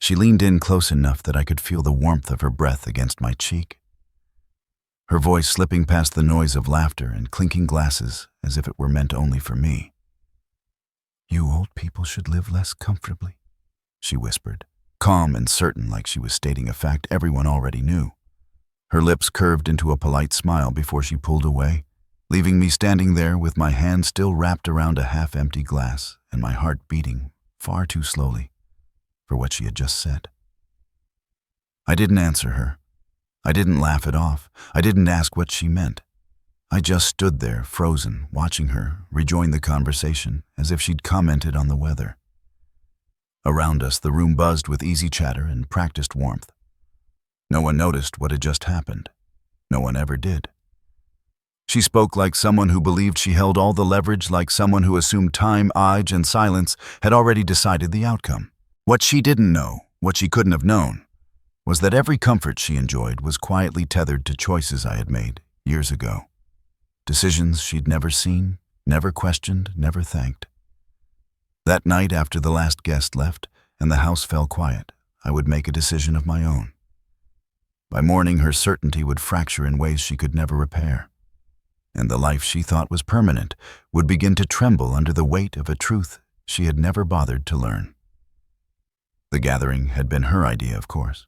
She leaned in close enough that I could feel the warmth of her breath against my cheek. Her voice slipping past the noise of laughter and clinking glasses as if it were meant only for me. "You old people should live less comfortably," she whispered, calm and certain like she was stating a fact everyone already knew. Her lips curved into a polite smile before she pulled away, leaving me standing there with my hand still wrapped around a half-empty glass and my heart beating far too slowly for what she had just said. I didn't answer her. I didn't laugh it off. I didn't ask what she meant. I just stood there, frozen, watching her rejoin the conversation as if she'd commented on the weather. Around us, the room buzzed with easy chatter and practiced warmth. No one noticed what had just happened. No one ever did. She spoke like someone who believed she held all the leverage, like someone who assumed time, age, and silence had already decided the outcome. What she didn't know, what she couldn't have known, was that every comfort she enjoyed was quietly tethered to choices I had made years ago. Decisions she'd never seen, never questioned, never thanked. That night after the last guest left and the house fell quiet, I would make a decision of my own. By morning, her certainty would fracture in ways she could never repair, and the life she thought was permanent would begin to tremble under the weight of a truth she had never bothered to learn. The gathering had been her idea, of course.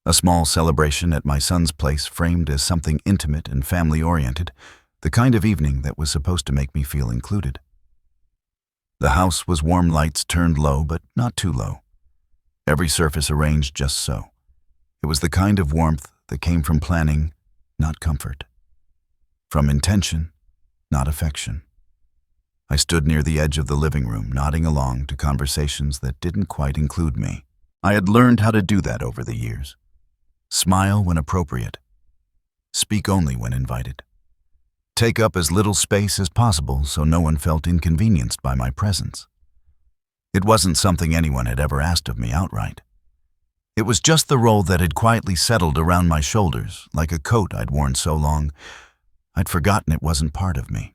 A small celebration at my son's place framed as something intimate and family-oriented, the kind of evening that was supposed to make me feel included. The house was warm lights turned low, but not too low. Every surface arranged just so. It was the kind of warmth that came from planning, not comfort. From intention, not affection. I stood near the edge of the living room, nodding along to conversations that didn't quite include me. I had learned how to do that over the years. Smile when appropriate. Speak only when invited. Take up as little space as possible so no one felt inconvenienced by my presence. It wasn't something anyone had ever asked of me outright. It was just the role that had quietly settled around my shoulders, like a coat I'd worn so long, I'd forgotten it wasn't part of me.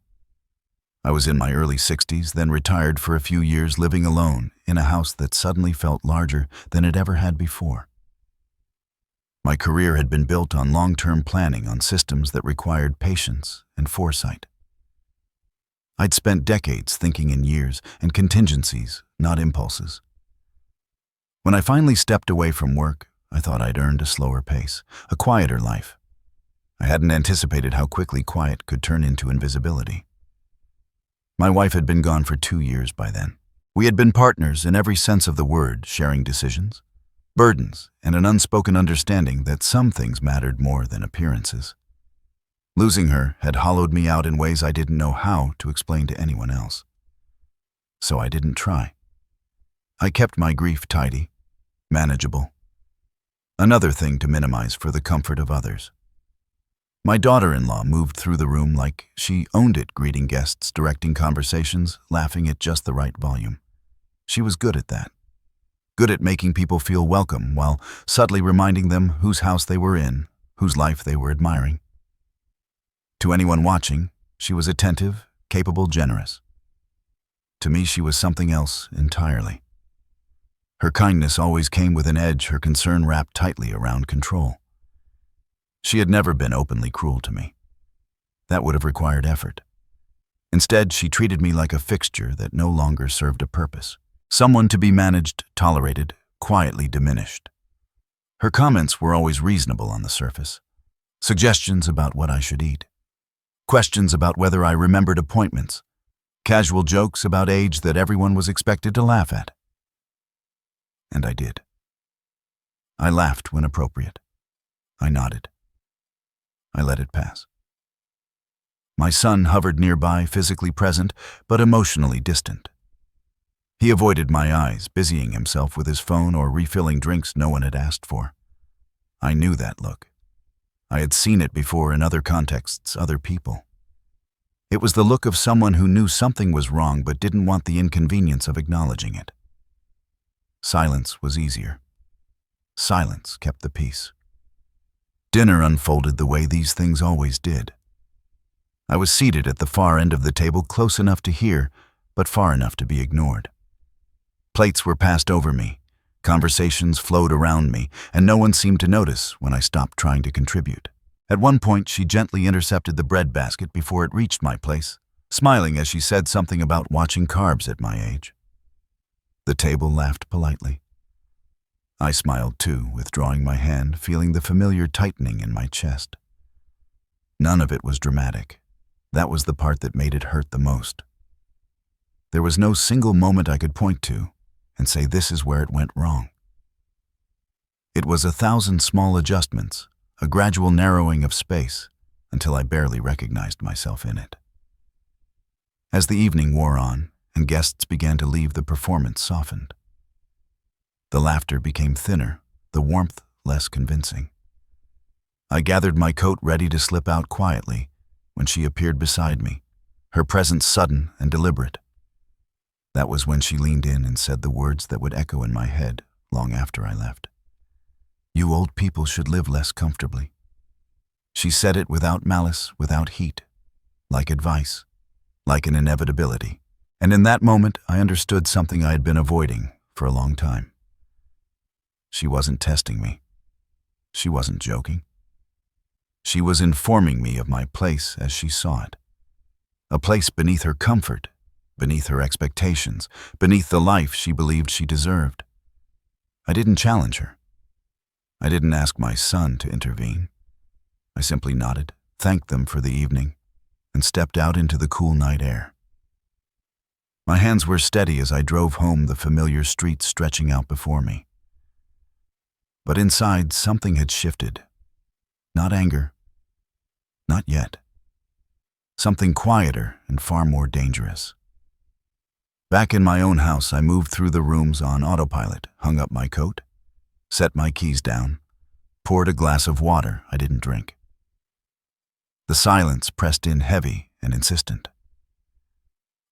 I was in my early 60s, then retired for a few years living alone in a house that suddenly felt larger than it ever had before. My career had been built on long-term planning on systems that required patience and foresight. I'd spent decades thinking in years and contingencies, not impulses. When I finally stepped away from work, I thought I'd earned a slower pace, a quieter life. I hadn't anticipated how quickly quiet could turn into invisibility. My wife had been gone for 2 years by then. We had been partners in every sense of the word, sharing decisions, burdens, and an unspoken understanding that some things mattered more than appearances. Losing her had hollowed me out in ways I didn't know how to explain to anyone else. So I didn't try. I kept my grief tidy, manageable. Another thing to minimize for the comfort of others. My daughter-in-law moved through the room like she owned it, greeting guests, directing conversations, laughing at just the right volume. She was good at that. Good at making people feel welcome while subtly reminding them whose house they were in, whose life they were admiring. To anyone watching, she was attentive, capable, generous. To me, she was something else entirely. Her kindness always came with an edge, her concern wrapped tightly around control. She had never been openly cruel to me. That would have required effort. Instead, she treated me like a fixture that no longer served a purpose. Someone to be managed, tolerated, quietly diminished. Her comments were always reasonable on the surface. Suggestions about what I should eat. Questions about whether I remembered appointments. Casual jokes about age that everyone was expected to laugh at. And I did. I laughed when appropriate. I nodded. I let it pass. My son hovered nearby, physically present, but emotionally distant. He avoided my eyes, busying himself with his phone or refilling drinks no one had asked for. I knew that look. I had seen it before in other contexts, other people. It was the look of someone who knew something was wrong but didn't want the inconvenience of acknowledging it. Silence was easier. Silence kept the peace. Dinner unfolded the way these things always did. I was seated at the far end of the table, close enough to hear, but far enough to be ignored. Plates were passed over me, Conversations flowed around me, and no one seemed to notice when I stopped trying to contribute. At one point, she gently intercepted the bread basket before it reached my place, smiling as she said something about watching carbs at my age. The table laughed politely. I smiled too, withdrawing my hand, feeling the familiar tightening in my chest. None of it was dramatic. That was the part that made it hurt the most. There was no single moment I could point to and say this is where it went wrong. It was 1,000 small adjustments, a gradual narrowing of space, until I barely recognized myself in it. As the evening wore on and guests began to leave, the performance softened. The laughter became thinner, the warmth less convincing. I gathered my coat ready to slip out quietly when she appeared beside me, her presence sudden and deliberate. That was when she leaned in and said the words that would echo in my head long after I left. "You old people should live less comfortably." She said it without malice, without heat, like advice, like an inevitability. And in that moment, I understood something I had been avoiding for a long time. She wasn't testing me. She wasn't joking. She was informing me of my place as she saw it. A place beneath her comfort, beneath her expectations, beneath the life she believed she deserved. I didn't challenge her. I didn't ask my son to intervene. I simply nodded, thanked them for the evening, and stepped out into the cool night air. My hands were steady as I drove home, the familiar streets stretching out before me. But inside, something had shifted. Not anger. Not yet. Something quieter and far more dangerous. Back in my own house, I moved through the rooms on autopilot, hung up my coat, set my keys down, poured a glass of water I didn't drink. The silence pressed in heavy and insistent.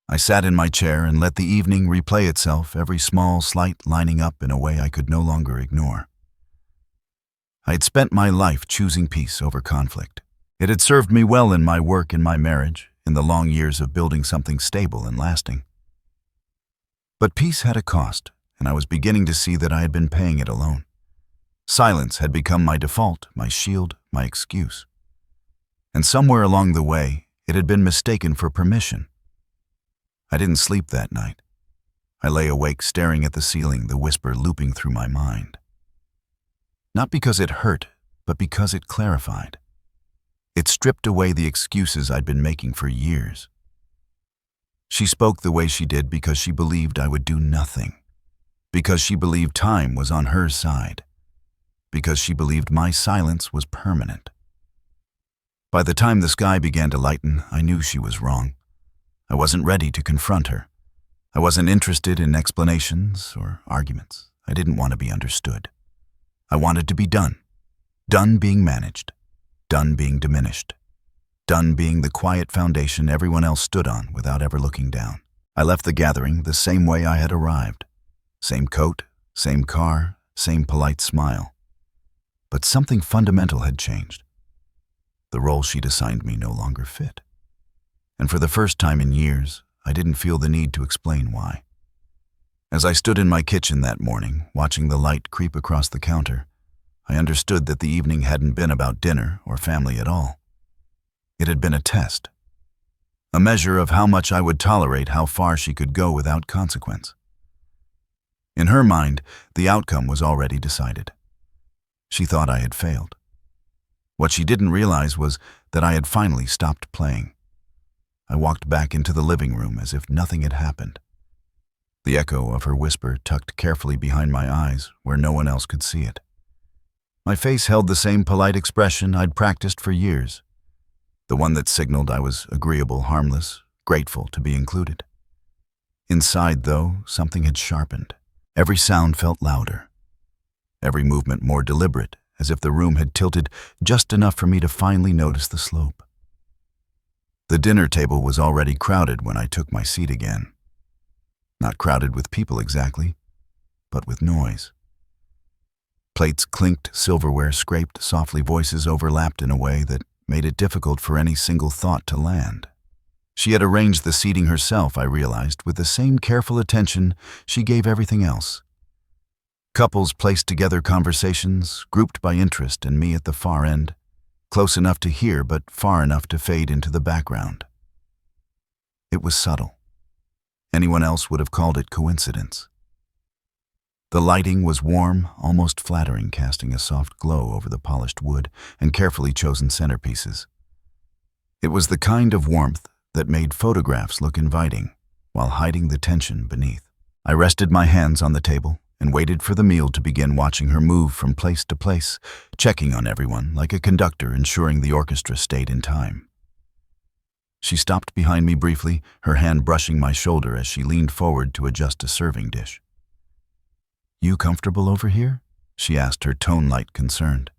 I sat in my chair and let the evening replay itself, every small slight lining up in a way I could no longer ignore. I had spent my life choosing peace over conflict. It had served me well in my work, in my marriage, in the long years of building something stable and lasting. But peace had a cost, and I was beginning to see that I had been paying it alone. Silence had become my default, my shield, my excuse. And somewhere along the way, it had been mistaken for permission. I didn't sleep that night. I lay awake staring at the ceiling, the whisper looping through my mind. Not because it hurt, but because it clarified. It stripped away the excuses I'd been making for years. She spoke the way she did because she believed I would do nothing, because she believed time was on her side, because she believed my silence was permanent. By the time the sky began to lighten, I knew she was wrong. I wasn't ready to confront her. I wasn't interested in explanations or arguments. I didn't want to be understood. I wanted to be done. Done being managed. Done being diminished. Done being the quiet foundation everyone else stood on without ever looking down. I left the gathering the same way I had arrived. Same coat, same car, same polite smile. But something fundamental had changed. The role she'd assigned me no longer fit. And for the first time in years, I didn't feel the need to explain why. As I stood in my kitchen that morning, watching the light creep across the counter, I understood that the evening hadn't been about dinner or family at all. It had been a test. A measure of how much I would tolerate, how far she could go without consequence. In her mind, the outcome was already decided. She thought I had failed. What she didn't realize was that I had finally stopped playing. I walked back into the living room as if nothing had happened. The echo of her whisper tucked carefully behind my eyes where no one else could see it. My face held the same polite expression I'd practiced for years, the one that signaled I was agreeable, harmless, grateful to be included. Inside, though, something had sharpened. Every sound felt louder, every movement more deliberate, as if the room had tilted just enough for me to finally notice the slope. The dinner table was already crowded when I took my seat again. Not crowded with people exactly, but with noise. Plates clinked, silverware scraped, softly voices overlapped in a way that made it difficult for any single thought to land. She had arranged the seating herself, I realized, with the same careful attention she gave everything else. Couples placed together conversations, grouped by interest, and me at the far end, close enough to hear but far enough to fade into the background. It was subtle. Anyone else would have called it coincidence. The lighting was warm, almost flattering, casting a soft glow over the polished wood and carefully chosen centerpieces. It was the kind of warmth that made photographs look inviting, while hiding the tension beneath. I rested my hands on the table and waited for the meal to begin, watching her move from place to place, checking on everyone like a conductor, ensuring the orchestra stayed in time. She stopped behind me briefly, her hand brushing my shoulder as she leaned forward to adjust a serving dish. "You comfortable over here?" she asked, her tone light concerned.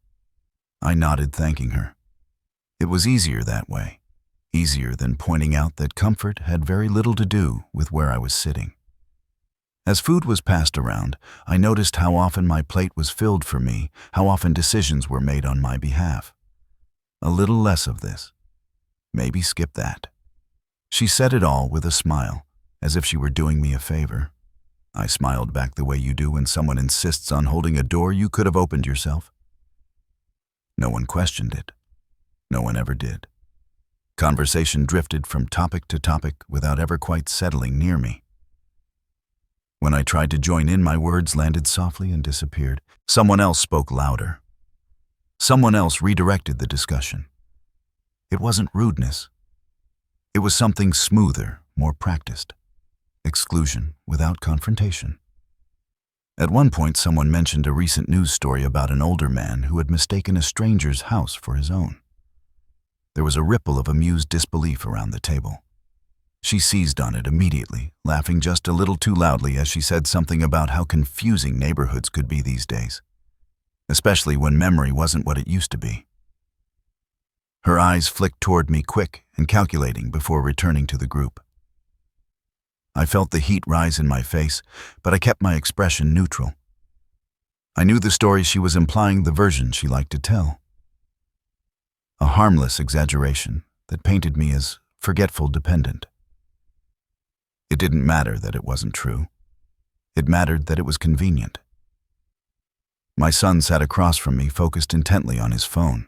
I nodded, thanking her. It was easier that way, easier than pointing out that comfort had very little to do with where I was sitting. As food was passed around, I noticed how often my plate was filled for me, how often decisions were made on my behalf. A little less of this. Maybe skip that. She said it all with a smile, as if she were doing me a favor. I smiled back the way you do when someone insists on holding a door you could have opened yourself. No one questioned it. No one ever did. Conversation drifted from topic to topic without ever quite settling near me. When I tried to join in, my words landed softly and disappeared. Someone else spoke louder. Someone else redirected the discussion. It wasn't rudeness. It was something smoother, more practiced. Exclusion without confrontation. At one point, someone mentioned a recent news story about an older man who had mistaken a stranger's house for his own. There was a ripple of amused disbelief around the table. She seized on it immediately, laughing just a little too loudly as she said something about how confusing neighborhoods could be these days, especially when memory wasn't what it used to be. Her eyes flicked toward me, quick and calculating, before returning to the group. I felt the heat rise in my face, but I kept my expression neutral. I knew the story she was implying, the version she liked to tell. A harmless exaggeration that painted me as forgetful dependent. It didn't matter that it wasn't true. It mattered that it was convenient. My son sat across from me, focused intently on his phone.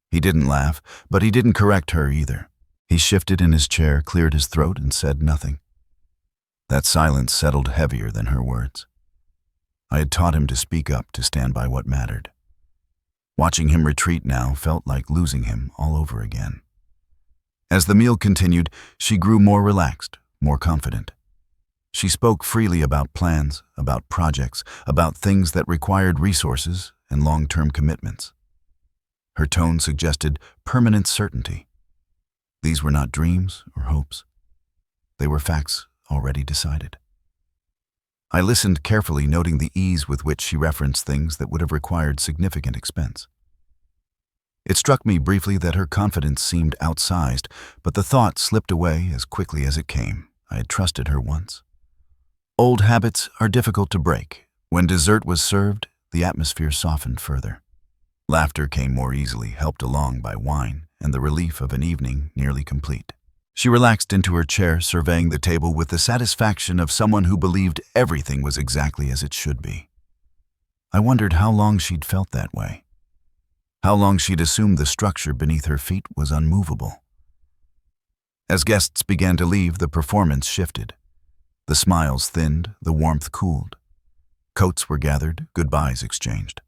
He didn't laugh, but he didn't correct her either. He shifted in his chair, cleared his throat, and said nothing. That silence settled heavier than her words. I had taught him to speak up, to stand by what mattered. Watching him retreat now felt like losing him all over again. As the meal continued, she grew more relaxed, more confident. She spoke freely about plans, about projects, about things that required resources and long-term commitments. Her tone suggested permanent certainty. These were not dreams or hopes. They were facts already decided. I listened carefully, noting the ease with which she referenced things that would have required significant expense. It struck me briefly that her confidence seemed outsized, but the thought slipped away as quickly as it came. I had trusted her once. Old habits are difficult to break. When dessert was served, the atmosphere softened further. Laughter came more easily, helped along by wine and the relief of an evening nearly complete. She relaxed into her chair, surveying the table with the satisfaction of someone who believed everything was exactly as it should be. I wondered how long she'd felt that way. How long she'd assumed the structure beneath her feet was unmovable. As guests began to leave, the performance shifted. The smiles thinned, the warmth cooled. Coats were gathered, goodbyes exchanged.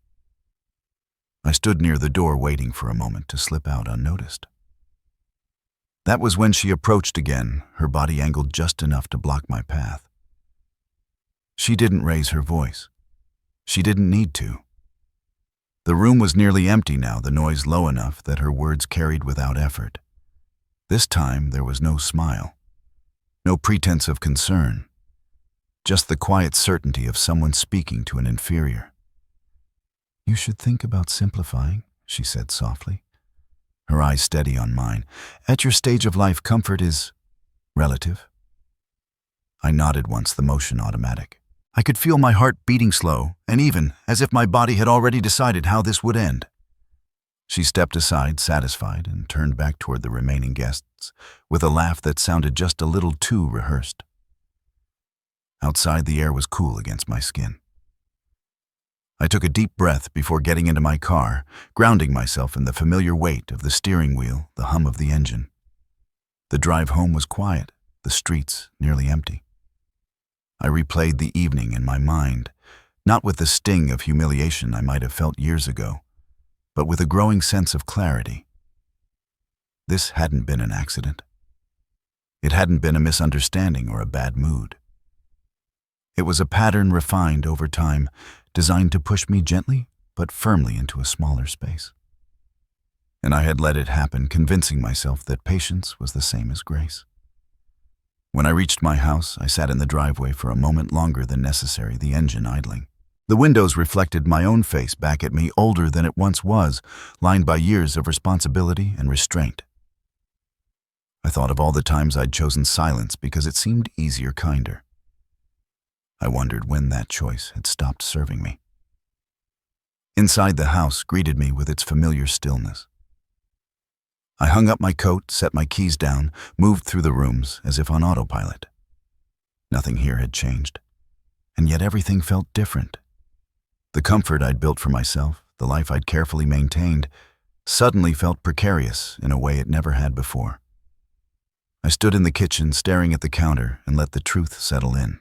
I stood near the door, waiting for a moment to slip out unnoticed. That was when she approached again, her body angled just enough to block my path. She didn't raise her voice. She didn't need to. The room was nearly empty now, the noise low enough that her words carried without effort. This time there was no smile, no pretense of concern, just the quiet certainty of someone speaking to an inferior. "You should think about simplifying," she said softly, her eyes steady on mine. "At your stage of life, comfort is relative." I nodded once, the motion automatic. I could feel my heart beating slow and even, as if my body had already decided how this would end. She stepped aside, satisfied, and turned back toward the remaining guests with a laugh that sounded just a little too rehearsed. Outside, the air was cool against my skin. I took a deep breath before getting into my car, grounding myself in the familiar weight of the steering wheel, the hum of the engine. The drive home was quiet, the streets nearly empty. I replayed the evening in my mind, not with the sting of humiliation I might have felt years ago, but with a growing sense of clarity. This hadn't been an accident. It hadn't been a misunderstanding or a bad mood. It was a pattern refined over time, designed to push me gently but firmly into a smaller space. And I had let it happen, convincing myself that patience was the same as grace. When I reached my house, I sat in the driveway for a moment longer than necessary, the engine idling. The windows reflected my own face back at me, older than it once was, lined by years of responsibility and restraint. I thought of all the times I'd chosen silence because it seemed easier, kinder. I wondered when that choice had stopped serving me. Inside the house greeted me with its familiar stillness. I hung up my coat, set my keys down, moved through the rooms as if on autopilot. Nothing here had changed, and yet everything felt different. The comfort I'd built for myself, the life I'd carefully maintained, suddenly felt precarious in a way it never had before. I stood in the kitchen, staring at the counter, and let the truth settle in.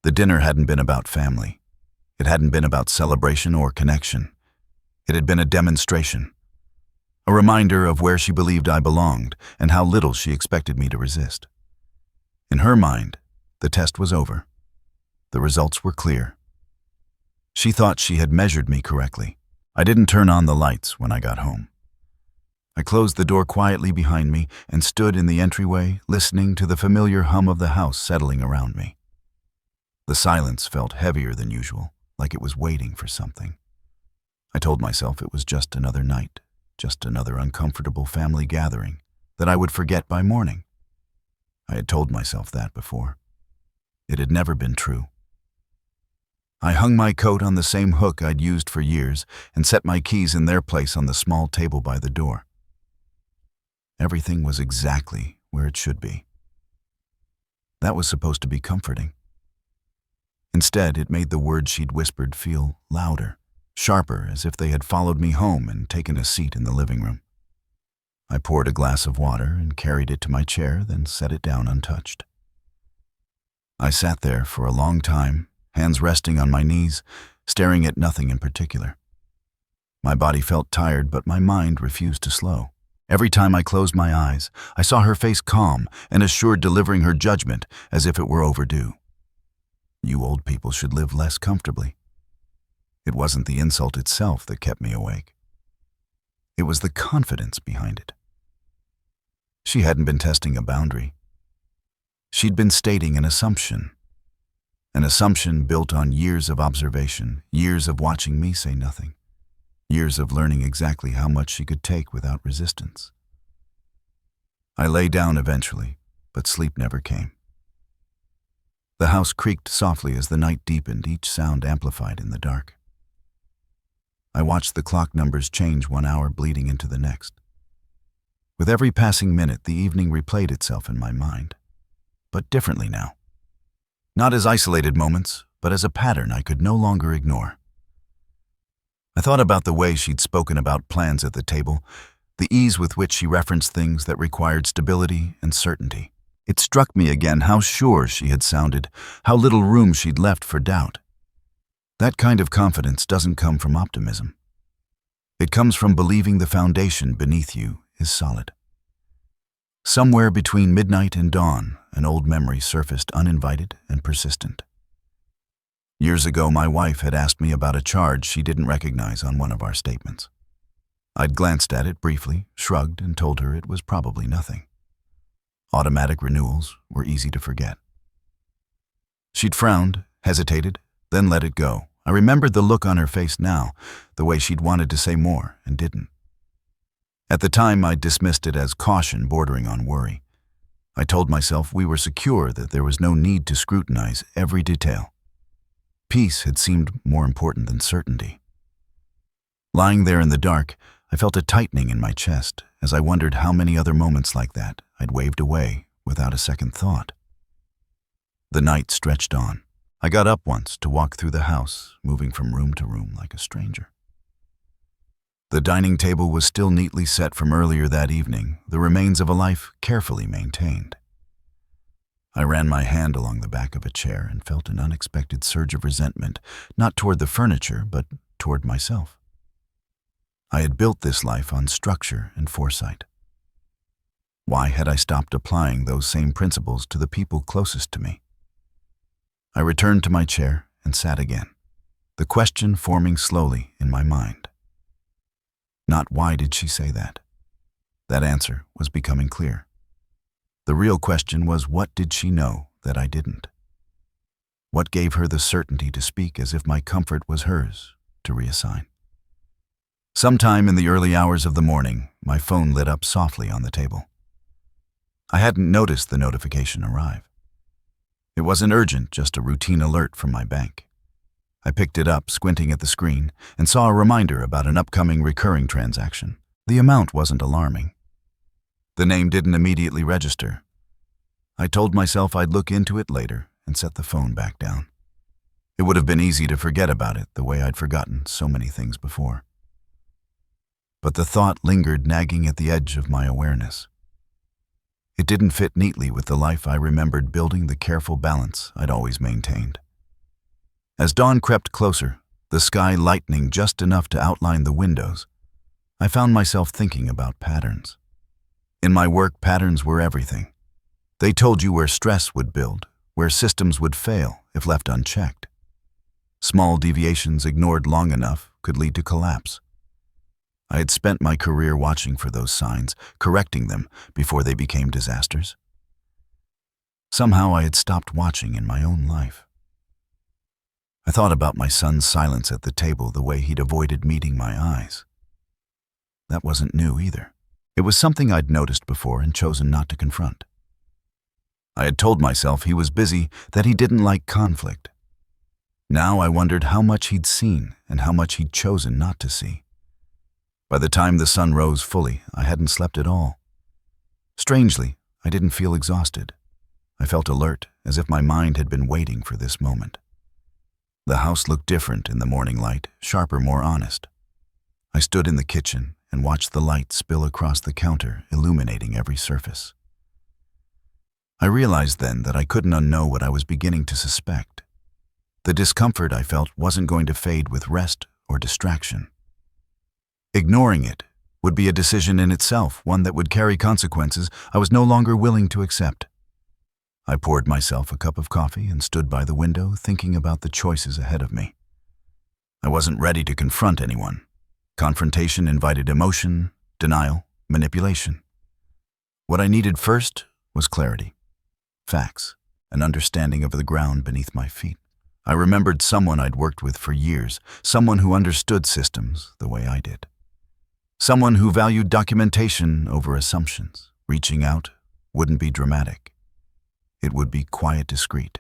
The dinner hadn't been about family. It hadn't been about celebration or connection. It had been a demonstration, a reminder of where she believed I belonged and how little she expected me to resist. In her mind, the test was over. The results were clear. She thought she had measured me correctly. I didn't turn on the lights when I got home. I closed the door quietly behind me and stood in the entryway, listening to the familiar hum of the house settling around me. The silence felt heavier than usual, like it was waiting for something. I told myself it was just another night, just another uncomfortable family gathering that I would forget by morning. I had told myself that before. It had never been true. I hung my coat on the same hook I'd used for years and set my keys in their place on the small table by the door. Everything was exactly where it should be. That was supposed to be comforting. Instead, it made the words she'd whispered feel louder, sharper, as if they had followed me home and taken a seat in the living room. I poured a glass of water and carried it to my chair, then set it down untouched. I sat there for a long time, hands resting on my knees, staring at nothing in particular. My body felt tired, but my mind refused to slow. Every time I closed my eyes, I saw her face calm and assured, delivering her judgment as if it were overdue. You old people should live less comfortably. It wasn't the insult itself that kept me awake. It was the confidence behind it. She hadn't been testing a boundary. She'd been stating an assumption built on years of observation, years of watching me say nothing, years of learning exactly how much she could take without resistance. I lay down eventually, but sleep never came. The house creaked softly as the night deepened, each sound amplified in the dark. I watched the clock numbers change 1 hour, bleeding into the next. With every passing minute, the evening replayed itself in my mind, but differently now. Not as isolated moments, but as a pattern I could no longer ignore. I thought about the way she'd spoken about plans at the table, the ease with which she referenced things that required stability and certainty. It struck me again how sure she had sounded, how little room she'd left for doubt. That kind of confidence doesn't come from optimism. It comes from believing the foundation beneath you is solid. Somewhere between midnight and dawn, an old memory surfaced, uninvited and persistent. Years ago, my wife had asked me about a charge she didn't recognize on one of our statements. I'd glanced at it briefly, shrugged, and told her it was probably nothing. Automatic renewals were easy to forget. She'd frowned, hesitated, then let it go. I remembered the look on her face now, the way she'd wanted to say more and didn't. At the time, I dismissed it as caution bordering on worry. I told myself we were secure, that there was no need to scrutinize every detail. Peace had seemed more important than certainty. Lying there in the dark, I felt a tightening in my chest as I wondered how many other moments like that I'd waved away without a second thought. The night stretched on. I got up once to walk through the house, moving from room to room like a stranger. The dining table was still neatly set from earlier that evening, the remains of a life carefully maintained. I ran my hand along the back of a chair and felt an unexpected surge of resentment, not toward the furniture, but toward myself. I had built this life on structure and foresight. Why had I stopped applying those same principles to the people closest to me? I returned to my chair and sat again, the question forming slowly in my mind. Not why did she say that? That answer was becoming clear. The real question was, what did she know that I didn't? What gave her the certainty to speak as if my comfort was hers to reassign? Sometime in the early hours of the morning, my phone lit up softly on the table. I hadn't noticed the notification arrive. It wasn't urgent, just a routine alert from my bank. I picked it up, squinting at the screen, and saw a reminder about an upcoming recurring transaction. The amount wasn't alarming. The name didn't immediately register. I told myself I'd look into it later and set the phone back down. It would have been easy to forget about it the way I'd forgotten so many things before. But the thought lingered, nagging at the edge of my awareness. It didn't fit neatly with the life I remembered building, the careful balance I'd always maintained. As dawn crept closer, the sky lightening just enough to outline the windows, I found myself thinking about patterns. In my work, patterns were everything. They told you where stress would build, where systems would fail if left unchecked. Small deviations ignored long enough could lead to collapse. I had spent my career watching for those signs, correcting them before they became disasters. Somehow I had stopped watching in my own life. I thought about my son's silence at the table, the way he'd avoided meeting my eyes. That wasn't new either. It was something I'd noticed before and chosen not to confront. I had told myself he was busy, that he didn't like conflict. Now I wondered how much he'd seen and how much he'd chosen not to see. By the time the sun rose fully, I hadn't slept at all. Strangely, I didn't feel exhausted. I felt alert, as if my mind had been waiting for this moment. The house looked different in the morning light, sharper, more honest. I stood in the kitchen and watched the light spill across the counter, illuminating every surface. I realized then that I couldn't unknow what I was beginning to suspect. The discomfort I felt wasn't going to fade with rest or distraction. Ignoring it would be a decision in itself, one that would carry consequences I was no longer willing to accept. I poured myself a cup of coffee and stood by the window, thinking about the choices ahead of me. I wasn't ready to confront anyone. Confrontation invited emotion, denial, manipulation. What I needed first was clarity, facts, an understanding of the ground beneath my feet. I remembered someone I'd worked with for years, someone who understood systems the way I did. Someone who valued documentation over assumptions. Reaching out wouldn't be dramatic. It would be quiet, discreet.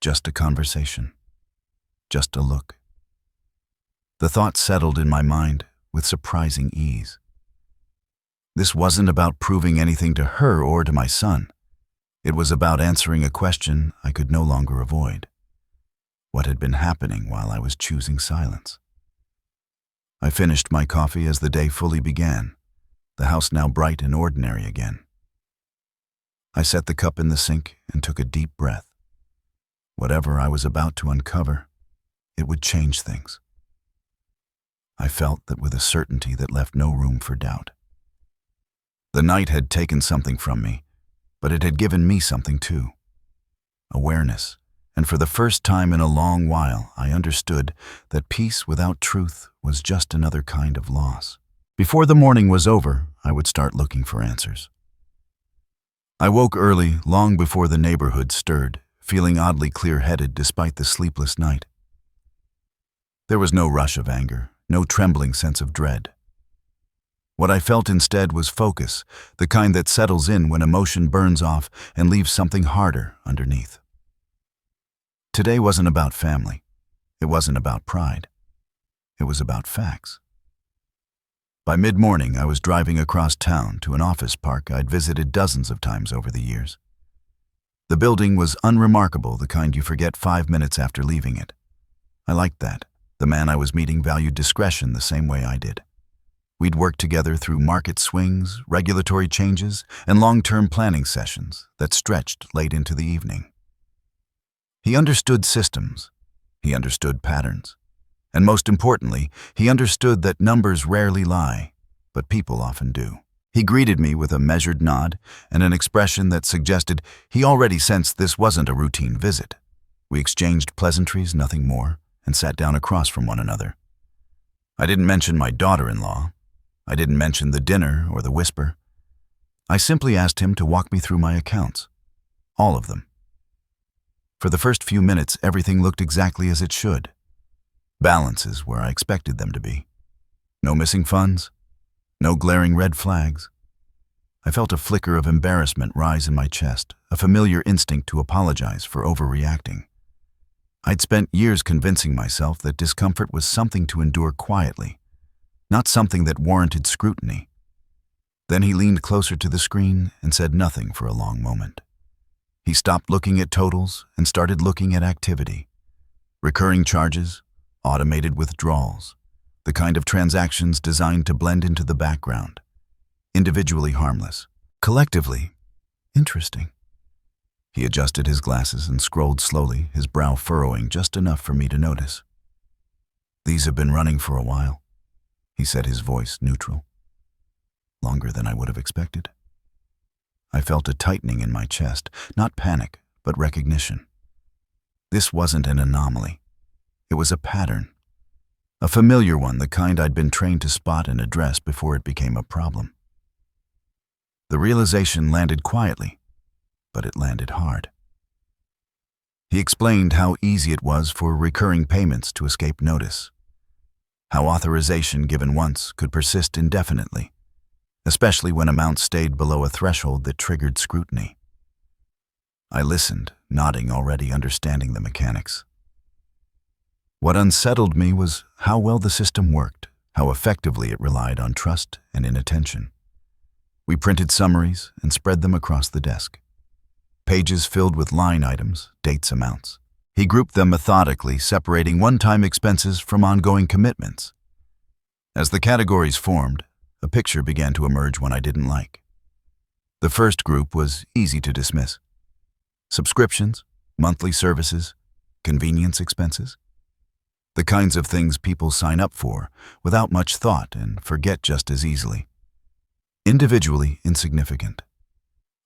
Just a conversation. Just a look. The thought settled in my mind with surprising ease. This wasn't about proving anything to her or to my son. It was about answering a question I could no longer avoid. What had been happening while I was choosing silence? I finished my coffee as the day fully began, the house now bright and ordinary again. I set the cup in the sink and took a deep breath. Whatever I was about to uncover, it would change things. I felt that with a certainty that left no room for doubt. The night had taken something from me, but it had given me something too. Awareness, and for the first time in a long while, I understood that peace without truth was just another kind of loss. Before the morning was over, I would start looking for answers. I woke early, long before the neighborhood stirred, feeling oddly clear-headed despite the sleepless night. There was no rush of anger, no trembling sense of dread. What I felt instead was focus, the kind that settles in when emotion burns off and leaves something harder underneath. Today wasn't about family. It wasn't about pride. It was about facts. By mid-morning, I was driving across town to an office park I'd visited dozens of times over the years. The building was unremarkable, the kind you forget 5 minutes after leaving it. I liked that. The man I was meeting valued discretion the same way I did. We'd worked together through market swings, regulatory changes, and long-term planning sessions that stretched late into the evening. He understood systems. He understood patterns. And most importantly, he understood that numbers rarely lie, but people often do. He greeted me with a measured nod and an expression that suggested he already sensed this wasn't a routine visit. We exchanged pleasantries, nothing more, and sat down across from one another. I didn't mention my daughter-in-law. I didn't mention the dinner or the whisper. I simply asked him to walk me through my accounts. All of them. For the first few minutes, everything looked exactly as it should. Balances where I expected them to be. No missing funds. No glaring red flags. I felt a flicker of embarrassment rise in my chest, a familiar instinct to apologize for overreacting. I'd spent years convincing myself that discomfort was something to endure quietly, not something that warranted scrutiny. Then he leaned closer to the screen and said nothing for a long moment. He stopped looking at totals and started looking at activity. Recurring charges, automated withdrawals, the kind of transactions designed to blend into the background. Individually harmless. Collectively, interesting. He adjusted his glasses and scrolled slowly, his brow furrowing just enough for me to notice. "These have been running for a while," he said, his voice neutral. Longer than I would have expected. I felt a tightening in my chest, not panic, but recognition. This wasn't an anomaly. It was a pattern. A familiar one, the kind I'd been trained to spot and address before it became a problem. The realization landed quietly, but it landed hard. He explained how easy it was for recurring payments to escape notice, how authorization given once could persist indefinitely, especially when amounts stayed below a threshold that triggered scrutiny. I listened, nodding, already understanding the mechanics. What unsettled me was how well the system worked, how effectively it relied on trust and inattention. We printed summaries and spread them across the desk. Pages filled with line items, dates, amounts. He grouped them methodically, separating one-time expenses from ongoing commitments. As the categories formed, a picture began to emerge one I didn't like. The first group was easy to dismiss. Subscriptions, monthly services, convenience expenses. The kinds of things people sign up for without much thought and forget just as easily. Individually insignificant.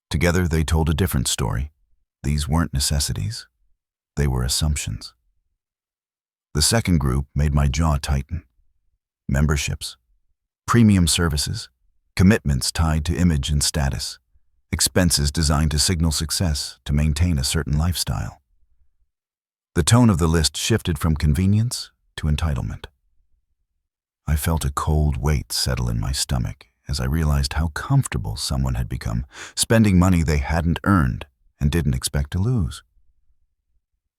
Together they told a different story. These weren't necessities. They were assumptions. The second group made my jaw tighten. Memberships, premium services, commitments tied to image and status, expenses designed to signal success, to maintain a certain lifestyle. The tone of the list shifted from convenience to entitlement. I felt a cold weight settle in my stomach as I realized how comfortable someone had become, spending money they hadn't earned and didn't expect to lose.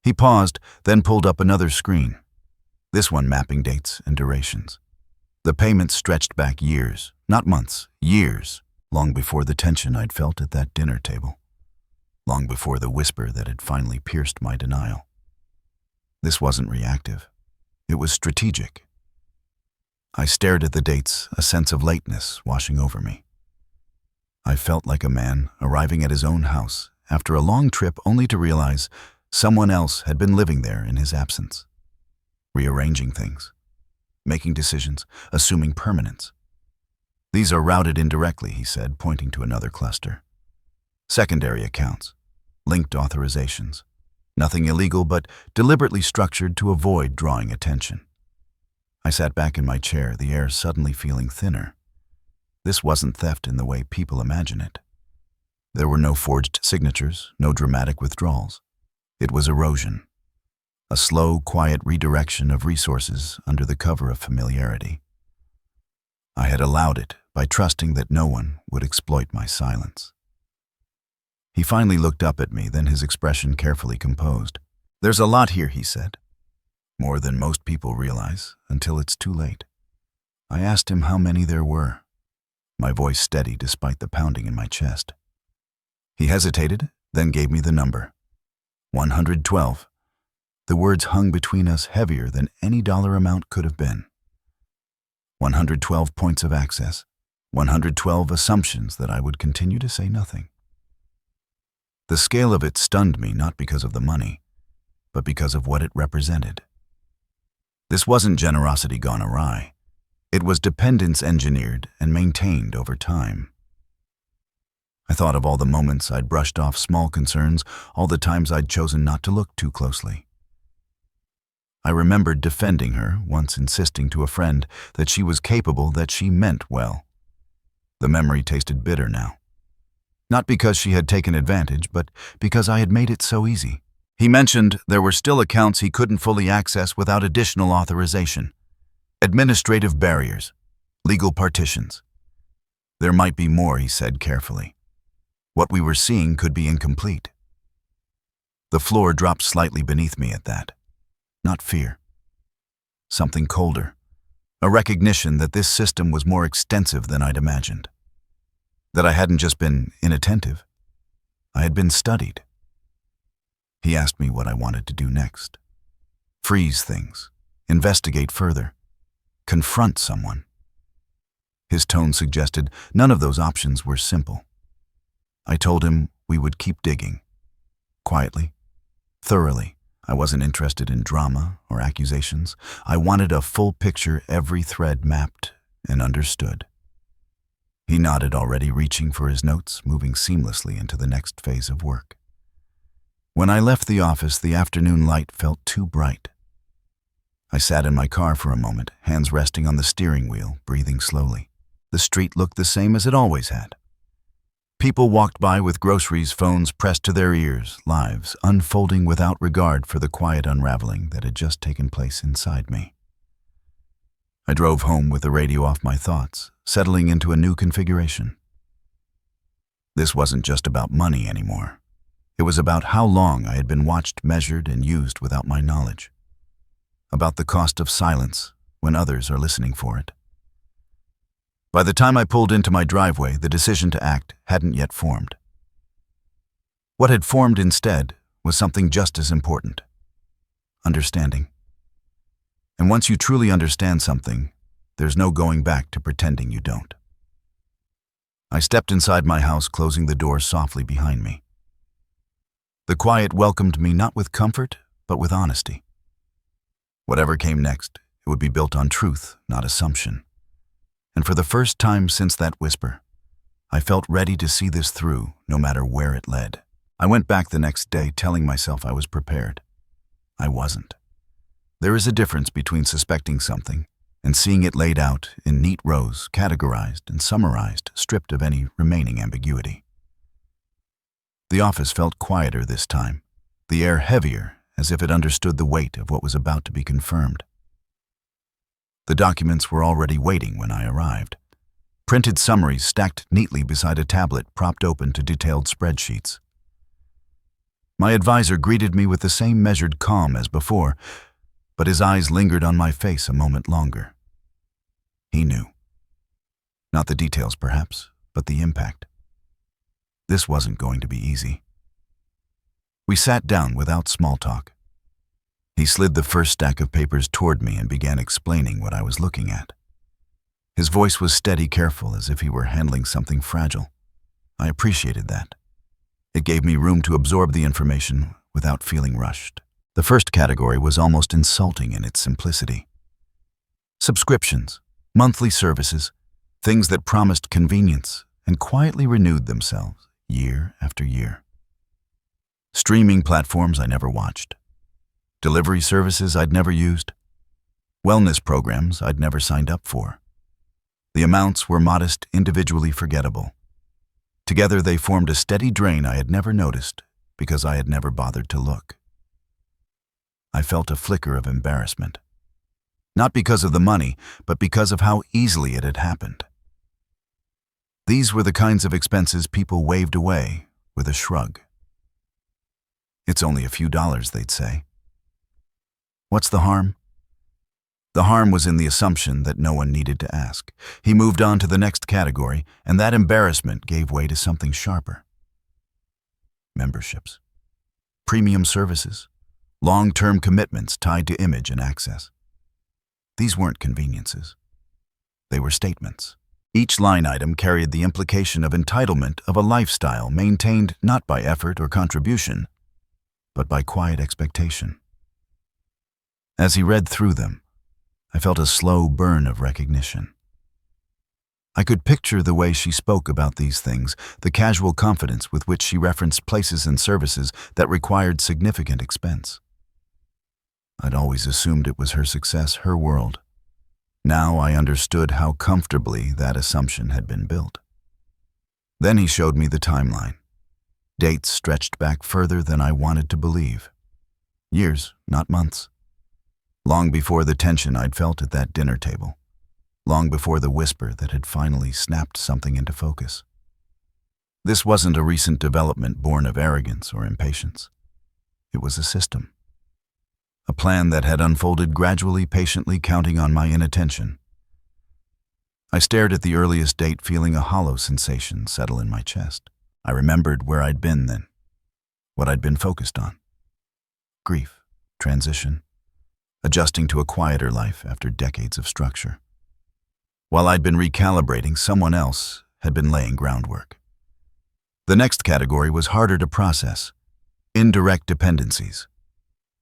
He paused, then pulled up another screen, this one mapping dates and durations. The payments stretched back years, not months, years, long before the tension I'd felt at that dinner table, long before the whisper that had finally pierced my denial. This wasn't reactive. It was strategic. I stared at the dates, a sense of lateness washing over me. I felt like a man arriving at his own house after a long trip only to realize someone else had been living there in his absence, rearranging things, making decisions, assuming permanence. "These are routed indirectly," he said, pointing to another cluster. "Secondary accounts, linked authorizations. Nothing illegal, but deliberately structured to avoid drawing attention." I sat back in my chair, the air suddenly feeling thinner. This wasn't theft in the way people imagine it. There were no forged signatures, no dramatic withdrawals. It was erosion. A slow, quiet redirection of resources under the cover of familiarity. I had allowed it by trusting that no one would exploit my silence. He finally looked up at me, then his expression carefully composed. "There's a lot here," he said. "More than most people realize until it's too late." I asked him how many there were, my voice steady despite the pounding in my chest. He hesitated, then gave me the number. 112. The words hung between us heavier than any dollar amount could have been. 112 points of access. 112 assumptions that I would continue to say nothing. The scale of it stunned me not because of the money, but because of what it represented. This wasn't generosity gone awry. It was dependence engineered and maintained over time. I thought of all the moments I'd brushed off small concerns, all the times I'd chosen not to look too closely. I remembered defending her, once insisting to a friend that she was capable, that she meant well. The memory tasted bitter now. Not because she had taken advantage, but because I had made it so easy. He mentioned there were still accounts he couldn't fully access without additional authorization. Administrative barriers, legal partitions. There might be more, he said carefully. What we were seeing could be incomplete. The floor dropped slightly beneath me at that. Not fear. Something colder. A recognition that this system was more extensive than I'd imagined. That I hadn't just been inattentive. I had been studied. He asked me what I wanted to do next. Freeze things. Investigate further. Confront someone. His tone suggested none of those options were simple. I told him we would keep digging. Quietly. Thoroughly. I wasn't interested in drama or accusations. I wanted a full picture, every thread mapped and understood. He nodded, already reaching for his notes, moving seamlessly into the next phase of work. When I left the office, the afternoon light felt too bright. I sat in my car for a moment, hands resting on the steering wheel, breathing slowly. The street looked the same as it always had. People walked by with groceries, phones pressed to their ears, lives unfolding without regard for the quiet unraveling that had just taken place inside me. I drove home with the radio off my thoughts, settling into a new configuration. This wasn't just about money anymore. It was about how long I had been watched, measured, and used without my knowledge. About the cost of silence when others are listening for it. By the time I pulled into my driveway, the decision to act hadn't yet formed. What had formed instead was something just as important: understanding. And once you truly understand something, there's no going back to pretending you don't. I stepped inside my house, closing the door softly behind me. The quiet welcomed me not with comfort, but with honesty. Whatever came next, it would be built on truth, not assumption. And for the first time since that whisper, I felt ready to see this through, no matter where it led. I went back the next day telling myself I was prepared. I wasn't. There is a difference between suspecting something and seeing it laid out in neat rows, categorized and summarized, stripped of any remaining ambiguity. The office felt quieter this time, the air heavier, as if it understood the weight of what was about to be confirmed. The documents were already waiting when I arrived. Printed summaries stacked neatly beside a tablet propped open to detailed spreadsheets. My advisor greeted me with the same measured calm as before, but his eyes lingered on my face a moment longer. He knew. Not the details, perhaps, but the impact. This wasn't going to be easy. We sat down without small talk. He slid the first stack of papers toward me and began explaining what I was looking at. His voice was steady, careful, as if he were handling something fragile. I appreciated that. It gave me room to absorb the information without feeling rushed. The first category was almost insulting in its simplicity. Subscriptions, monthly services, things that promised convenience and quietly renewed themselves year after year. Streaming platforms I never watched. Delivery services I'd never used. Wellness programs I'd never signed up for. The amounts were modest, individually forgettable. Together they formed a steady drain I had never noticed because I had never bothered to look. I felt a flicker of embarrassment. Not because of the money, but because of how easily it had happened. These were the kinds of expenses people waved away with a shrug. It's only a few dollars, they'd say. What's the harm? The harm was in the assumption that no one needed to ask. He moved on to the next category, and that embarrassment gave way to something sharper. memberships, premium services, long-term commitments tied to image and access. These weren't conveniences. They were statements. Each line item carried the implication of entitlement of a lifestyle maintained not by effort or contribution, but by quiet expectation. As he read through them, I felt a slow burn of recognition. I could picture the way she spoke about these things, the casual confidence with which she referenced places and services that required significant expense. I'd always assumed it was her success, her world. Now I understood how comfortably that assumption had been built. Then he showed me the timeline. Dates stretched back further than I wanted to believe. Years, not months. Long before the tension I'd felt at that dinner table. Long before the whisper that had finally snapped something into focus. This wasn't a recent development born of arrogance or impatience. It was a system. A plan that had unfolded gradually, patiently counting on my inattention. I stared at the earliest date, feeling a hollow sensation settle in my chest. I remembered where I'd been then, what I'd been focused on. Grief, transition, adjusting to a quieter life after decades of structure. While I'd been recalibrating, someone else had been laying groundwork. The next category was harder to process: indirect dependencies.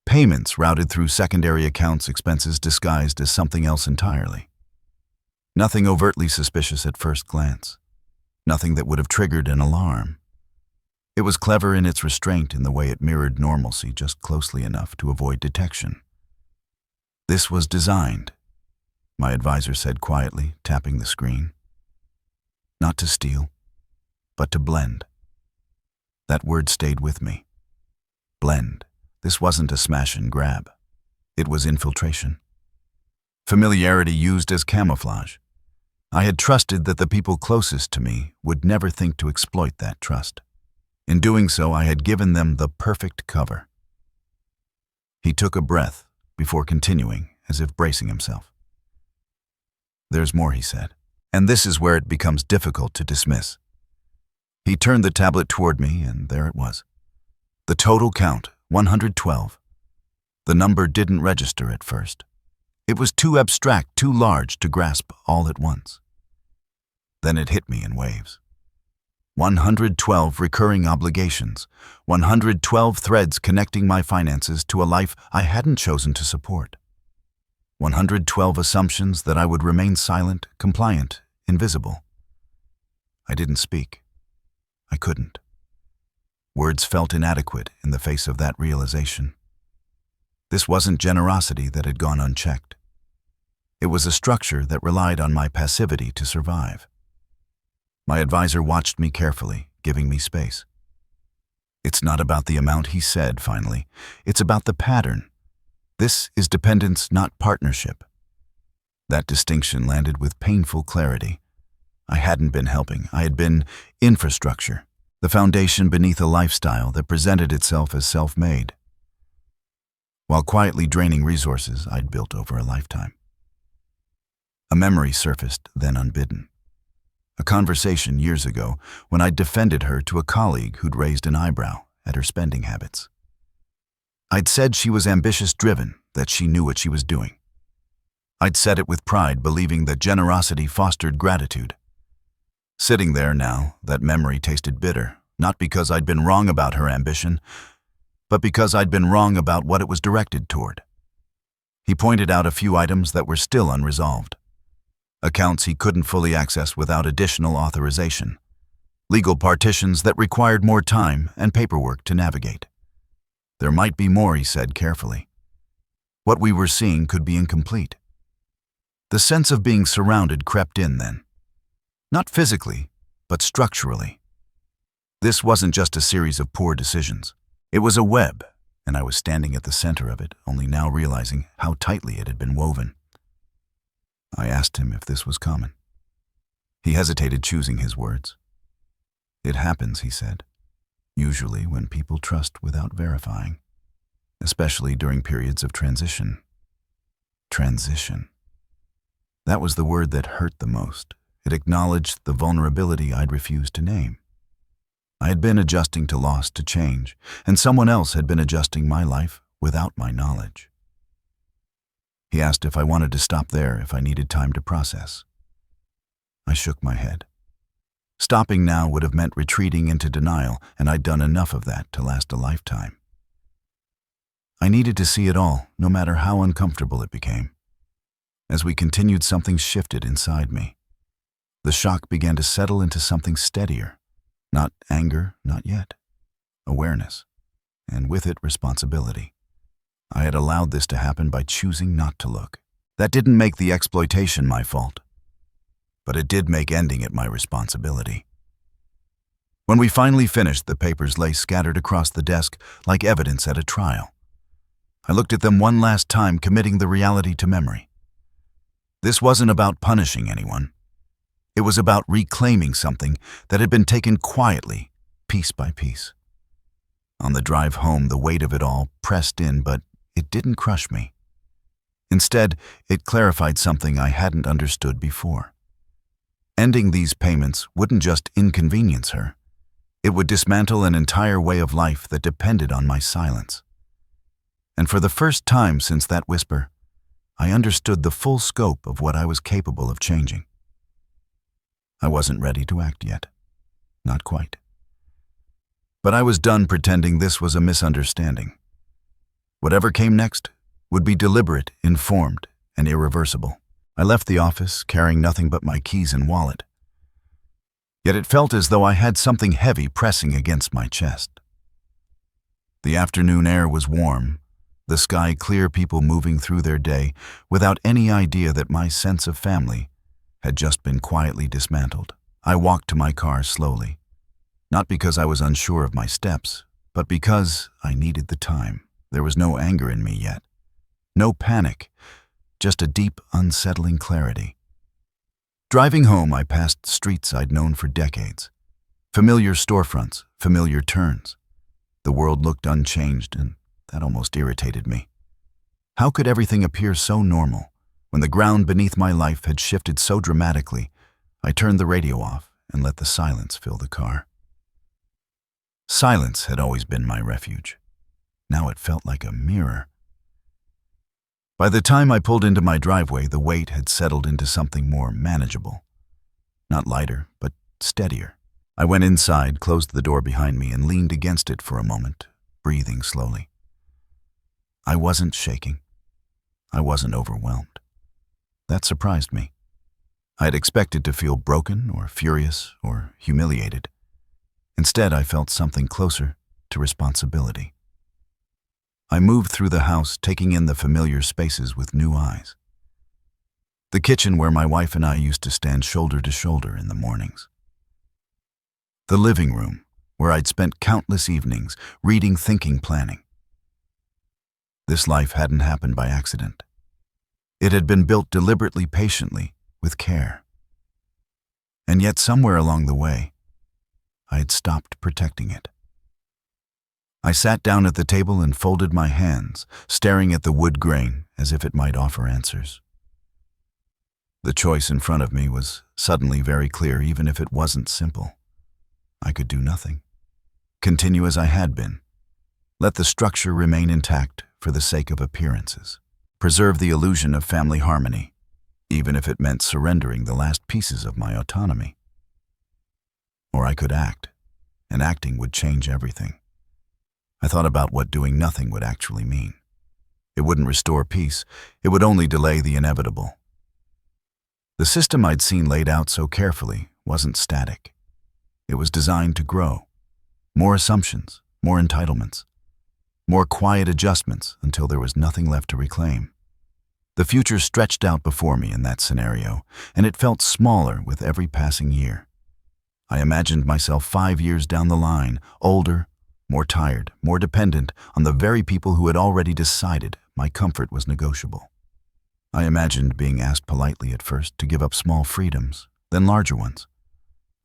Payments routed through secondary accounts, expenses disguised as something else entirely. Nothing overtly suspicious at first glance. Nothing that would have triggered an alarm. It was clever in its restraint, in the way it mirrored normalcy just closely enough to avoid detection. This was designed, my advisor said quietly, tapping the screen. Not to steal, but to blend. That word stayed with me. Blend. This wasn't a smash and grab. It was infiltration. Familiarity used as camouflage. I had trusted that the people closest to me would never think to exploit that trust. In doing so, I had given them the perfect cover. He took a breath before continuing, as if bracing himself. There's more, he said, and this is where it becomes difficult to dismiss. He turned the tablet toward me, and there it was. The total count, 112. The number didn't register at first. It was too abstract, too large to grasp all at once. Then it hit me in waves. 112 recurring obligations, 112 threads connecting my finances to a life I hadn't chosen to support. 112 assumptions that I would remain silent, compliant, invisible. I didn't speak. I couldn't. Words felt inadequate in the face of that realization. This wasn't generosity that had gone unchecked. It was a structure that relied on my passivity to survive. My advisor watched me carefully, giving me space. It's not about the amount, he said finally. It's about the pattern. This is dependence, not partnership. That distinction landed with painful clarity. I hadn't been helping. I had been infrastructure, the foundation beneath a lifestyle that presented itself as self-made, while quietly draining resources I'd built over a lifetime. A memory surfaced, then unbidden. A conversation years ago when I'd defended her to a colleague who'd raised an eyebrow at her spending habits. I'd said she was ambitious-driven, that she knew what she was doing. I'd said it with pride, believing that generosity fostered gratitude. Sitting there now, that memory tasted bitter, not because I'd been wrong about her ambition, but because I'd been wrong about what it was directed toward. He pointed out a few items that were still unresolved. Accounts he couldn't fully access without additional authorization. Legal partitions that required more time and paperwork to navigate. There might be more, he said carefully. What we were seeing could be incomplete. The sense of being surrounded crept in then. Not physically, but structurally. This wasn't just a series of poor decisions. It was a web, and I was standing at the center of it, only now realizing how tightly it had been woven. I asked him if this was common. He hesitated, choosing his words. It happens, he said, usually when people trust without verifying, especially during periods of transition. Transition. That was the word that hurt the most. It acknowledged the vulnerability I'd refused to name. I had been adjusting to loss, to change, and someone else had been adjusting my life without my knowledge. He asked if I wanted to stop there, if I needed time to process. I shook my head. Stopping now would have meant retreating into denial, and I'd done enough of that to last a lifetime. I needed to see it all, no matter how uncomfortable it became. As we continued, something shifted inside me. The shock began to settle into something steadier. Not anger, not yet. Awareness. And with it, responsibility. I had allowed this to happen by choosing not to look. That didn't make the exploitation my fault, but it did make ending it my responsibility. When we finally finished, the papers lay scattered across the desk like evidence at a trial. I looked at them one last time, committing the reality to memory. This wasn't about punishing anyone. It was about reclaiming something that had been taken quietly, piece by piece. On the drive home, the weight of it all pressed in, but it didn't crush me. Instead, it clarified something I hadn't understood before. Ending these payments wouldn't just inconvenience her. It would dismantle an entire way of life that depended on my silence. And for the first time since that whisper, I understood the full scope of what I was capable of changing. I wasn't ready to act yet. Not quite. But I was done pretending this was a misunderstanding. Whatever came next would be deliberate, informed, and irreversible. I left the office, carrying nothing but my keys and wallet. Yet it felt as though I had something heavy pressing against my chest. The afternoon air was warm, the sky clear, people moving through their day without any idea that my sense of family had just been quietly dismantled. I walked to my car slowly, not because I was unsure of my steps, but because I needed the time. There was no anger in me yet, no panic, just a deep, unsettling clarity. Driving home, I passed streets I'd known for decades, familiar storefronts, familiar turns. The world looked unchanged, and that almost irritated me. How could everything appear so normal when the ground beneath my life had shifted so dramatically? I turned the radio off and let the silence fill the car. Silence had always been my refuge. Now it felt like a mirror. By the time I pulled into my driveway, the weight had settled into something more manageable. Not lighter, but steadier. I went inside, closed the door behind me, and leaned against it for a moment, breathing slowly. I wasn't shaking. I wasn't overwhelmed. That surprised me. I had expected to feel broken or furious or humiliated. Instead, I felt something closer to responsibility. I moved through the house, taking in the familiar spaces with new eyes. The kitchen where my wife and I used to stand shoulder to shoulder in the mornings. The living room where I'd spent countless evenings reading, thinking, planning. This life hadn't happened by accident. It had been built deliberately, patiently, with care. And yet somewhere along the way, I had stopped protecting it. I sat down at the table and folded my hands, staring at the wood grain as if it might offer answers. The choice in front of me was suddenly very clear, even if it wasn't simple. I could do nothing. Continue as I had been. Let the structure remain intact for the sake of appearances. Preserve the illusion of family harmony, even if it meant surrendering the last pieces of my autonomy. Or I could act, and acting would change everything. I thought about what doing nothing would actually mean. It wouldn't restore peace. It would only delay the inevitable. The system I'd seen laid out so carefully wasn't static. It was designed to grow. More assumptions, more entitlements, more quiet adjustments until there was nothing left to reclaim. The future stretched out before me in that scenario, and it felt smaller with every passing year. I imagined myself 5 years down the line, older, more tired, more dependent on the very people who had already decided my comfort was negotiable. I imagined being asked politely at first to give up small freedoms, then larger ones.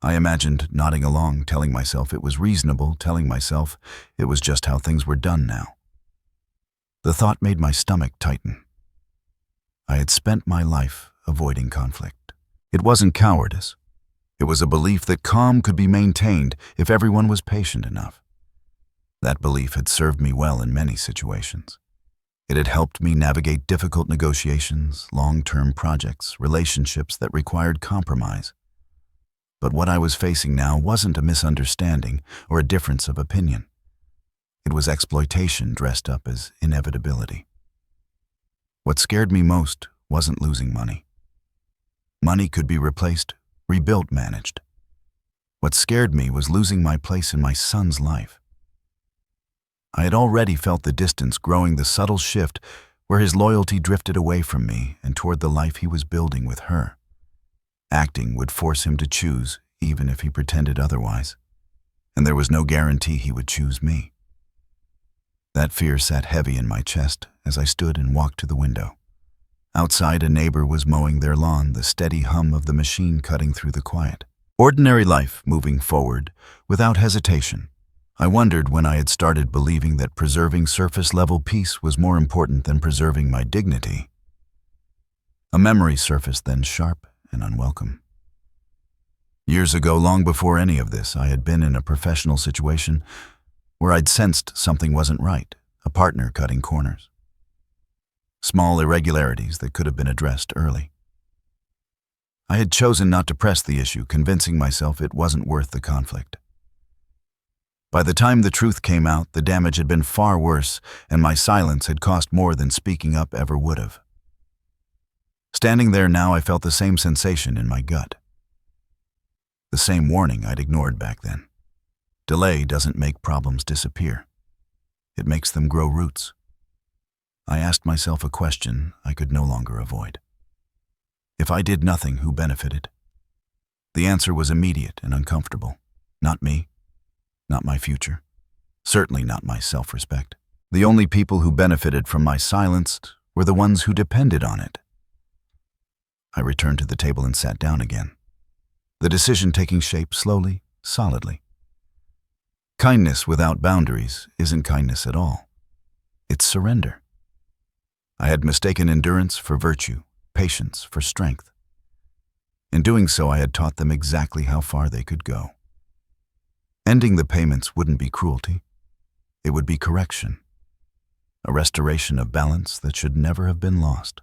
I imagined nodding along, telling myself it was reasonable, telling myself it was just how things were done now. The thought made my stomach tighten. I had spent my life avoiding conflict. It wasn't cowardice. It was a belief that calm could be maintained if everyone was patient enough. That belief had served me well in many situations. It had helped me navigate difficult negotiations, long-term projects, relationships that required compromise. But what I was facing now wasn't a misunderstanding or a difference of opinion. It was exploitation dressed up as inevitability. What scared me most wasn't losing money. Money could be replaced, rebuilt, managed. What scared me was losing my place in my son's life. I had already felt the distance growing, the subtle shift where his loyalty drifted away from me and toward the life he was building with her. Acting would force him to choose, even if he pretended otherwise, and there was no guarantee he would choose me. That fear sat heavy in my chest as I stood and walked to the window. Outside, a neighbor was mowing their lawn, the steady hum of the machine cutting through the quiet. Ordinary life moving forward, without hesitation. I wondered when I had started believing that preserving surface-level peace was more important than preserving my dignity. A memory surfaced then, sharp and unwelcome. Years ago, long before any of this, I had been in a professional situation where I'd sensed something wasn't right, a partner cutting corners. Small irregularities that could have been addressed early. I had chosen not to press the issue, convincing myself it wasn't worth the conflict. By the time the truth came out, the damage had been far worse, and my silence had cost more than speaking up ever would have. Standing there now, I felt the same sensation in my gut. The same warning I'd ignored back then. Delay doesn't make problems disappear. It makes them grow roots. I asked myself a question I could no longer avoid. If I did nothing, who benefited? The answer was immediate and uncomfortable. Not me. Not my future. Certainly not my self-respect. The only people who benefited from my silence were the ones who depended on it. I returned to the table and sat down again. The decision taking shape slowly, solidly. Kindness without boundaries isn't kindness at all. It's surrender. I had mistaken endurance for virtue, patience for strength. In doing so, I had taught them exactly how far they could go. Ending the payments wouldn't be cruelty. It would be correction. A restoration of balance that should never have been lost.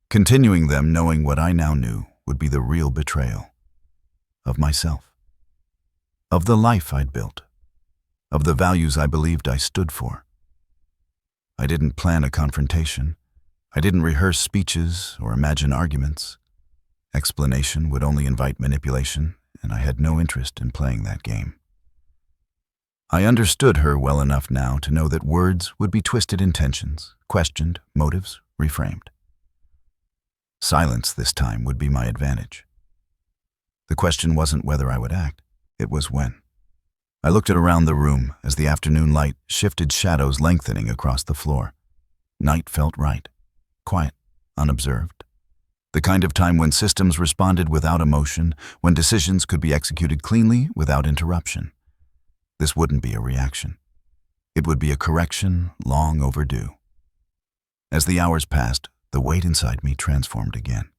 Continuing them, knowing what I now knew, would be the real betrayal. Of myself. Of the life I'd built. Of the values I believed I stood for. I didn't plan a confrontation. I didn't rehearse speeches or imagine arguments. Explanation would only invite manipulation, and I had no interest in playing that game. I understood her well enough now to know that words would be twisted intentions, questioned, motives reframed. Silence this time would be my advantage. The question wasn't whether I would act, it was when. I looked around the room as the afternoon light shifted, shadows lengthening across the floor. Night felt right, quiet, unobserved. The kind of time when systems responded without emotion, when decisions could be executed cleanly without interruption. This wouldn't be a reaction. It would be a correction long overdue. As the hours passed, the weight inside me transformed again.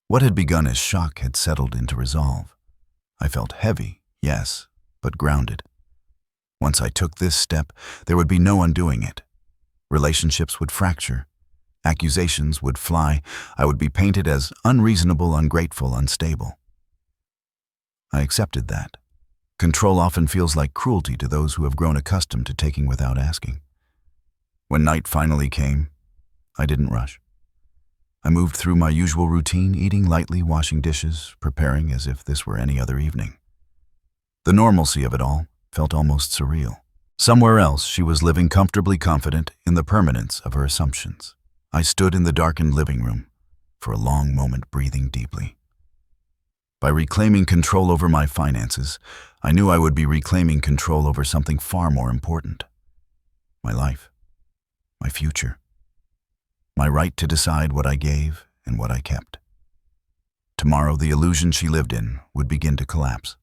What had begun as shock had settled into resolve. I felt heavy, yes, but grounded. Once I took this step, there would be no undoing it. Relationships would fracture. Accusations would fly. I would be painted as unreasonable, ungrateful, unstable. I accepted that. Control often feels like cruelty to those who have grown accustomed to taking without asking. When night finally came, I didn't rush. I moved through my usual routine, eating lightly, washing dishes, preparing as if this were any other evening. The normalcy of it all felt almost surreal. Somewhere else, she was living comfortably confident in the permanence of her assumptions. I stood in the darkened living room for a long moment, breathing deeply. By reclaiming control over my finances, I knew I would be reclaiming control over something far more important. My life, my future, my right to decide what I gave and what I kept. Tomorrow, the illusion she lived in would begin to collapse.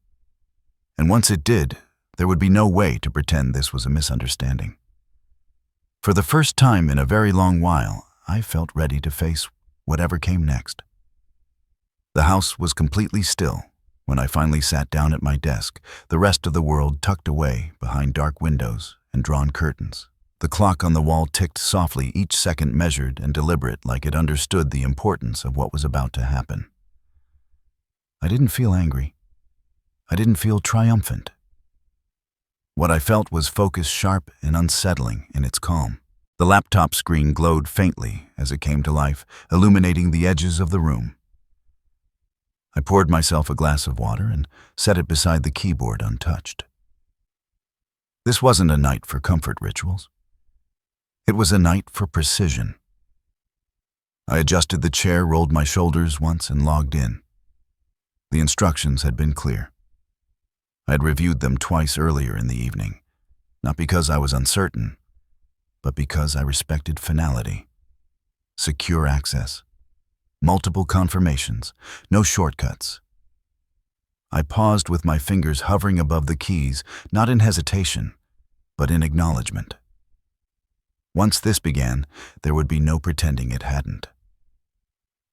And once it did, there would be no way to pretend this was a misunderstanding. For the first time in a very long while, I felt ready to face whatever came next. The house was completely still when I finally sat down at my desk, the rest of the world tucked away behind dark windows and drawn curtains. The clock on the wall ticked softly, each second measured and deliberate, like it understood the importance of what was about to happen. I didn't feel angry. I didn't feel triumphant. What I felt was focus, sharp and unsettling in its calm. The laptop screen glowed faintly as it came to life, illuminating the edges of the room. I poured myself a glass of water and set it beside the keyboard untouched. This wasn't a night for comfort rituals. It was a night for precision. I adjusted the chair, rolled my shoulders once, and logged in. The instructions had been clear. I had reviewed them twice earlier in the evening, not because I was uncertain, but because I respected finality. Secure access. Multiple confirmations. No shortcuts. I paused with my fingers hovering above the keys, not in hesitation, but in acknowledgement. Once this began, there would be no pretending it hadn't.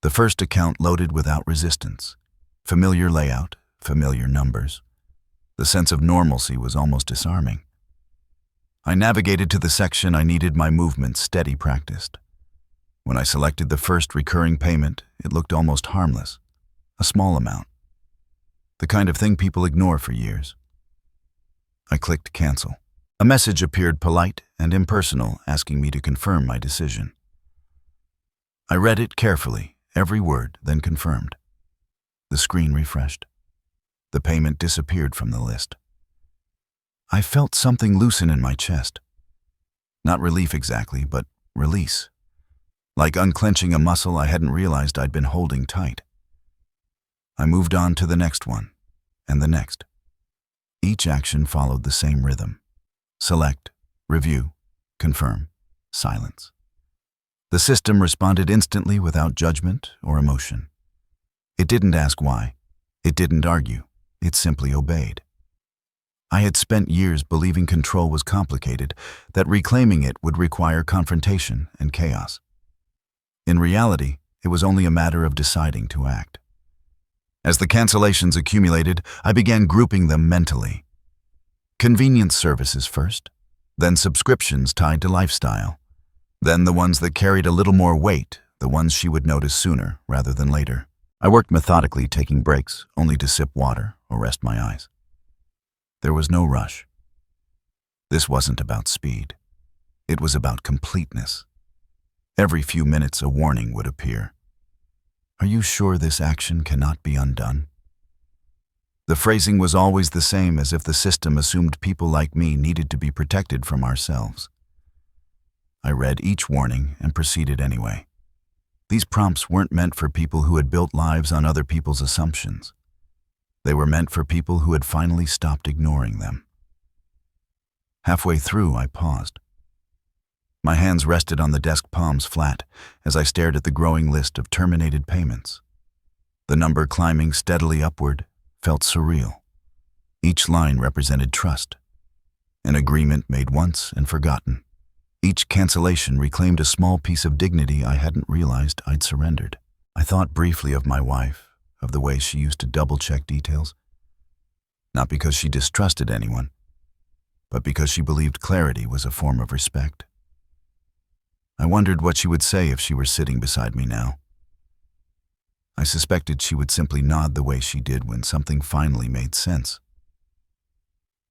The first account loaded without resistance. Familiar layout, familiar numbers. The sense of normalcy was almost disarming. I navigated to the section I needed my movements steady practiced. When I selected the first recurring payment, it looked almost harmless. A small amount. The kind of thing people ignore for years. I clicked cancel. A message appeared, polite and impersonal, asking me to confirm my decision. I read it carefully, every word, then confirmed. The screen refreshed. The payment disappeared from the list. I felt something loosen in my chest. Not relief exactly, but release. Like unclenching a muscle I hadn't realized I'd been holding tight. I moved on to the next one, and the next. Each action followed the same rhythm. Select, review, confirm, silence. The system responded instantly without judgment or emotion. It didn't ask why. It didn't argue. It simply obeyed. I had spent years believing control was complicated, that reclaiming it would require confrontation and chaos. In reality, it was only a matter of deciding to act. As the cancellations accumulated, I began grouping them mentally. Convenience services first, then subscriptions tied to lifestyle, then the ones that carried a little more weight, the ones she would notice sooner rather than later. I worked methodically, taking breaks, only to sip water or rest my eyes. There was no rush. This wasn't about speed. It was about completeness. Every few minutes a warning would appear. Are you sure this action cannot be undone? The phrasing was always the same, as if the system assumed people like me needed to be protected from ourselves. I read each warning and proceeded anyway. These prompts weren't meant for people who had built lives on other people's assumptions. They were meant for people who had finally stopped ignoring them. Halfway through, I paused. My hands rested on the desk, palms flat, as I stared at the growing list of terminated payments. The number climbing steadily upward felt surreal. Each line represented trust, an agreement made once and forgotten. Each cancellation reclaimed a small piece of dignity I hadn't realized I'd surrendered. I thought briefly of my wife, of the way she used to double-check details. Not because she distrusted anyone, but because she believed clarity was a form of respect. I wondered what she would say if she were sitting beside me now. I suspected she would simply nod the way she did when something finally made sense.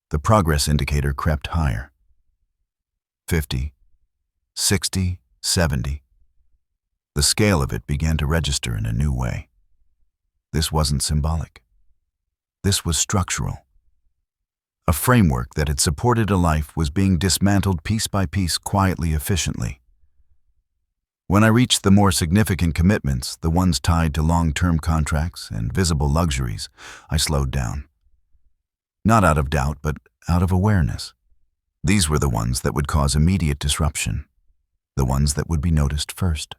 The progress indicator crept higher. 50, 60, 70. The scale of it began to register in a new way. This wasn't symbolic. This was structural. A framework that had supported a life was being dismantled piece by piece, quietly, efficiently. When I reached the more significant commitments, the ones tied to long-term contracts and visible luxuries, I slowed down. Not out of doubt, but out of awareness. These were the ones that would cause immediate disruption, the ones that would be noticed first.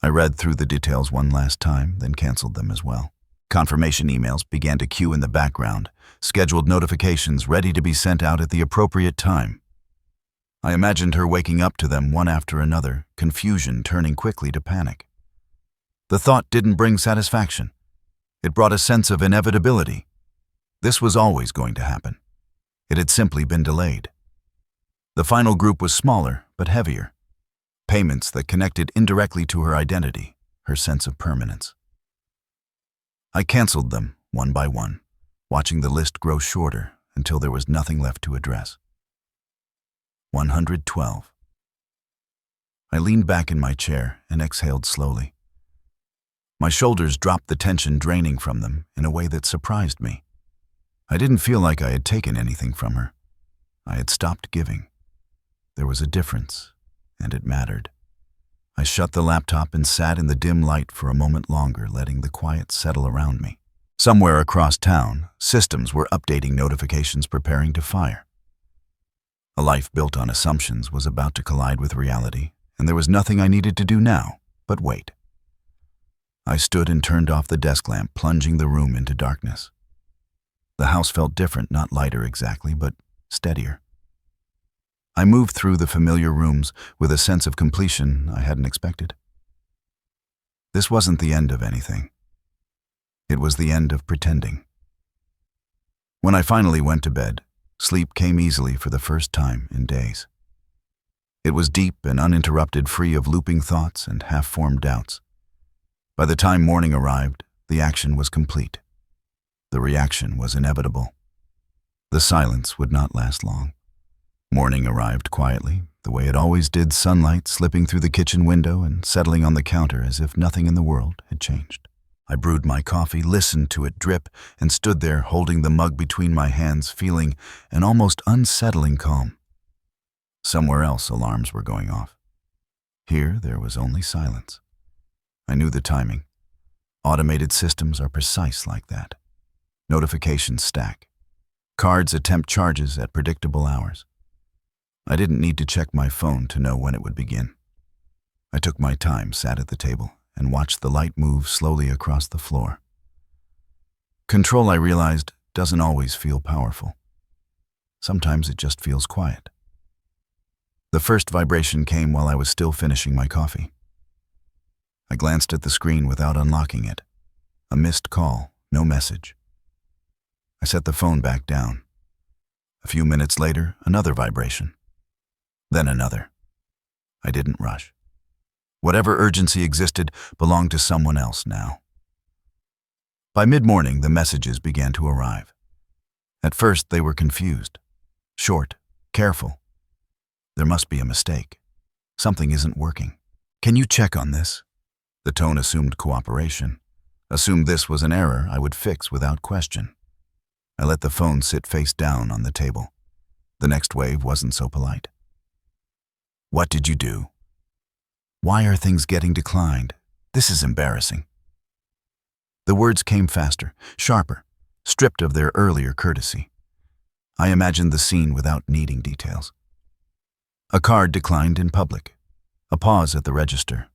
I read through the details one last time, then canceled them as well. Confirmation emails began to queue in the background, scheduled notifications ready to be sent out at the appropriate time. I imagined her waking up to them one after another, confusion turning quickly to panic. The thought didn't bring satisfaction. It brought a sense of inevitability. This was always going to happen. It had simply been delayed. The final group was smaller, but heavier. Payments that connected indirectly to her identity, her sense of permanence. I canceled them, one by one, watching the list grow shorter until there was nothing left to address. 112. I leaned back in my chair and exhaled slowly. My shoulders dropped, the tension draining from them in a way that surprised me. I didn't feel like I had taken anything from her. I had stopped giving. There was a difference, and it mattered. I shut the laptop and sat in the dim light for a moment longer, letting the quiet settle around me. Somewhere across town, systems were updating notifications, preparing to fire. A life built on assumptions was about to collide with reality, and there was nothing I needed to do now but wait. I stood and turned off the desk lamp, plunging the room into darkness. The house felt different, not lighter exactly, but steadier. I moved through the familiar rooms with a sense of completion I hadn't expected. This wasn't the end of anything. It was the end of pretending. When I finally went to bed, sleep came easily for the first time in days. It was deep and uninterrupted, free of looping thoughts and half-formed doubts. By the time morning arrived, the action was complete. The reaction was inevitable. The silence would not last long. Morning arrived quietly, the way it always did, sunlight slipping through the kitchen window and settling on the counter as if nothing in the world had changed. I brewed my coffee, listened to it drip, and stood there holding the mug between my hands, feeling an almost unsettling calm. Somewhere else, alarms were going off. Here, there was only silence. I knew the timing. Automated systems are precise like that. Notifications stack. Cards attempt charges at predictable hours. I didn't need to check my phone to know when it would begin. I took my time, sat at the table, and watched the light move slowly across the floor. Control, I realized, doesn't always feel powerful. Sometimes it just feels quiet. The first vibration came while I was still finishing my coffee. I glanced at the screen without unlocking it. A missed call, no message. I set the phone back down. A few minutes later, another vibration. Then another. I didn't rush. Whatever urgency existed belonged to someone else now. By mid-morning, the messages began to arrive. At first, they were confused. Short, careful. There must be a mistake. Something isn't working. Can you check on this? The tone assumed cooperation. Assumed this was an error I would fix without question. I let the phone sit face down on the table. The next wave wasn't so polite. What did you do? Why are things getting declined? This is embarrassing. The words came faster, sharper, stripped of their earlier courtesy. I imagined the scene without needing details. A card declined in public. A pause at the register.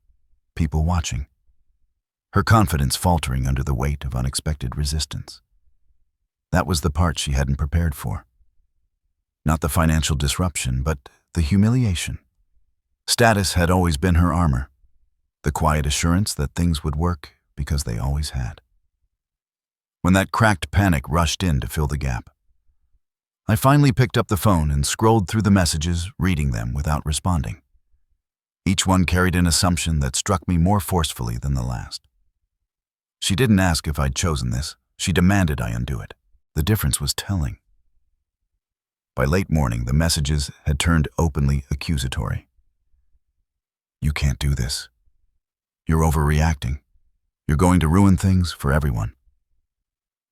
People watching. Her confidence faltering under the weight of unexpected resistance. That was the part she hadn't prepared for. Not the financial disruption, but the humiliation. Status had always been her armor. The quiet assurance that things would work because they always had. When that cracked panic rushed in to fill the gap, I finally picked up the phone and scrolled through the messages, reading them without responding. Each one carried an assumption that struck me more forcefully than the last. She didn't ask if I'd chosen this. She demanded I undo it. The difference was telling. By late morning, the messages had turned openly accusatory. You can't do this. You're overreacting. You're going to ruin things for everyone.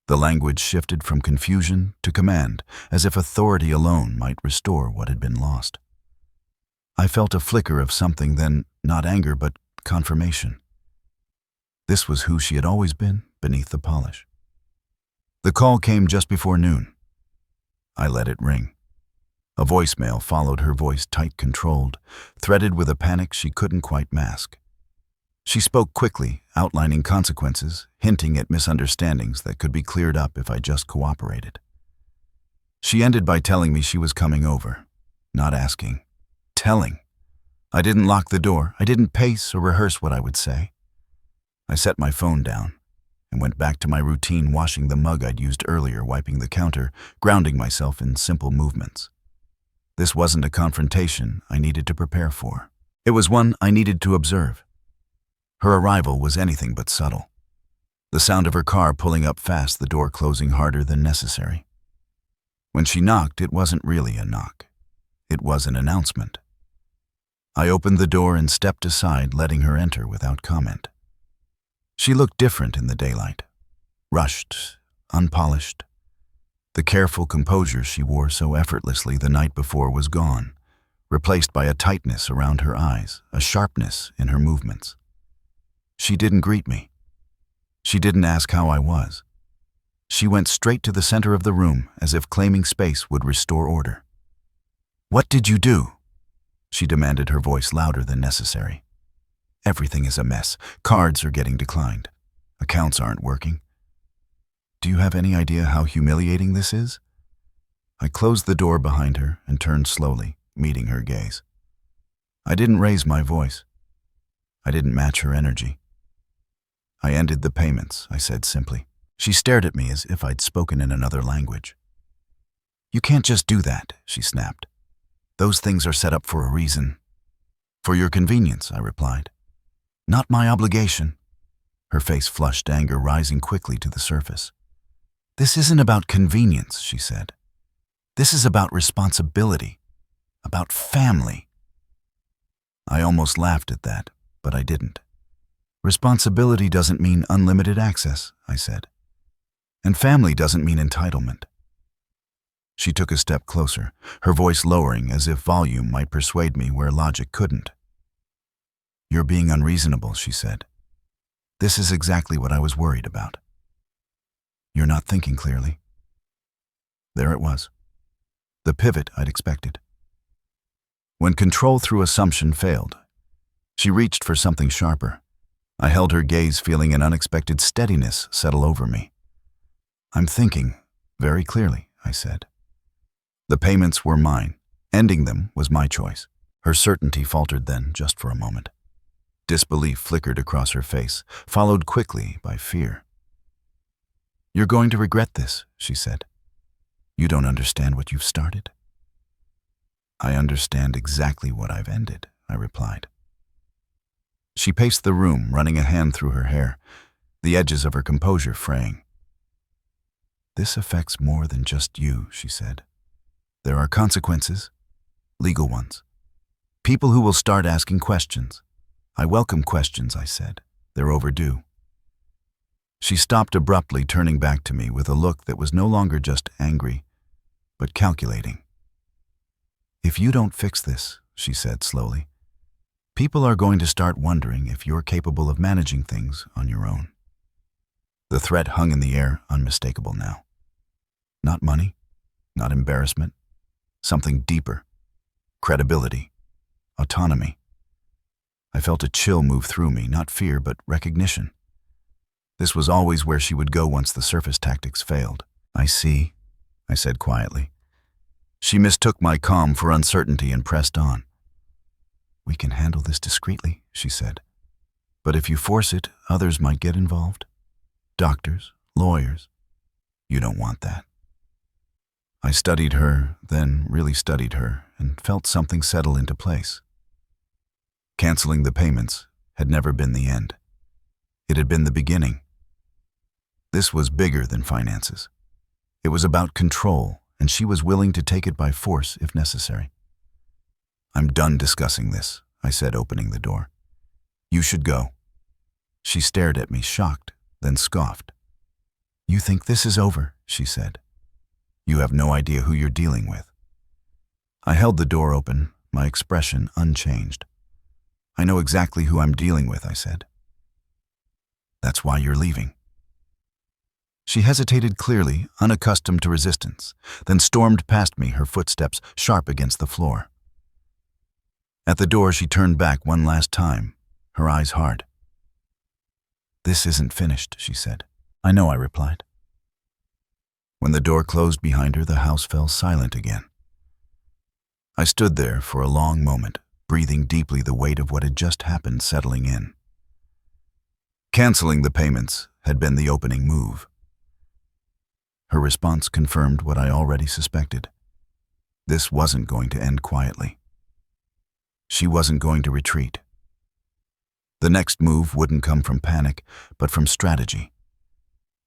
The language shifted from confusion to command, as if authority alone might restore what had been lost. I felt a flicker of something then, not anger, but confirmation. This was who she had always been, beneath the polish. The call came just before noon. I let it ring. A voicemail followed her voice, tight controlled, threaded with a panic she couldn't quite mask. She spoke quickly, outlining consequences, hinting at misunderstandings that could be cleared up if I just cooperated. She ended by telling me she was coming over, not asking. Telling. I didn't lock the door. I didn't pace or rehearse what I would say. I set my phone down and went back to my routine, washing the mug I'd used earlier, wiping the counter, grounding myself in simple movements. This wasn't a confrontation I needed to prepare for. It was one I needed to observe. Her arrival was anything but subtle. The sound of her car pulling up fast, the door closing harder than necessary. When she knocked, it wasn't really a knock. It was an announcement. I opened the door and stepped aside, letting her enter without comment. She looked different in the daylight. Rushed, unpolished. The careful composure she wore so effortlessly the night before was gone, replaced by a tightness around her eyes, a sharpness in her movements. She didn't greet me. She didn't ask how I was. She went straight to the center of the room, as if claiming space would restore order. "What did you do?" she demanded, her voice louder than necessary. "Everything is a mess. Cards are getting declined. Accounts aren't working. Do you have any idea how humiliating this is?" I closed the door behind her and turned slowly, meeting her gaze. I didn't raise my voice. I didn't match her energy. "I ended the payments," I said simply. She stared at me as if I'd spoken in another language. "You can't just do that," she snapped. "Those things are set up for a reason." "For your convenience," I replied. "Not my obligation." Her face flushed, anger rising quickly to the surface. "This isn't about convenience," she said. "This is about responsibility, about family." I almost laughed at that, but I didn't. "Responsibility doesn't mean unlimited access," I said. "And family doesn't mean entitlement." She took a step closer, her voice lowering as if volume might persuade me where logic couldn't. "You're being unreasonable," she said. "This is exactly what I was worried about. You're not thinking clearly." There it was, the pivot I'd expected. When control through assumption failed, she reached for something sharper. I held her gaze, feeling an unexpected steadiness settle over me. "I'm thinking very clearly," I said. "The payments were mine. Ending them was my choice." Her certainty faltered then, just for a moment. Disbelief flickered across her face, followed quickly by fear. "You're going to regret this," she said. "You don't understand what you've started." "I understand exactly what I've ended," I replied. She paced the room, running a hand through her hair, the edges of her composure fraying. "This affects more than just you," she said. "There are consequences, legal ones. People who will start asking questions." "I welcome questions," I said. "They're overdue." She stopped abruptly, turning back to me with a look that was no longer just angry, but calculating. "If you don't fix this," she said slowly, "people are going to start wondering if you're capable of managing things on your own." The threat hung in the air, unmistakable now. Not money, not embarrassment, something deeper. Credibility, autonomy. I felt a chill move through me, not fear, but recognition. This was always where she would go once the surface tactics failed. "I see," I said quietly. She mistook my calm for uncertainty and pressed on. "We can handle this discreetly," she said. "But if you force it, others might get involved. Doctors, lawyers. You don't want that." I studied her, then really studied her, and felt something settle into place. Canceling the payments had never been the end. It had been the beginning. This was bigger than finances. It was about control, and she was willing to take it by force if necessary. "I'm done discussing this," I said, opening the door. "You should go." She stared at me, shocked, then scoffed. "You think this is over?" she said. "You have no idea who you're dealing with." I held the door open, my expression unchanged. "I know exactly who I'm dealing with," I said. "That's why you're leaving." She hesitated, clearly unaccustomed to resistance, then stormed past me, her footsteps sharp against the floor. At the door, she turned back one last time, her eyes hard. "This isn't finished," she said. "I know," I replied. When the door closed behind her, the house fell silent again. I stood there for a long moment, breathing deeply, the weight of what had just happened settling in. Canceling the payments had been the opening move. Her response confirmed what I already suspected. This wasn't going to end quietly. She wasn't going to retreat. The next move wouldn't come from panic, but from strategy.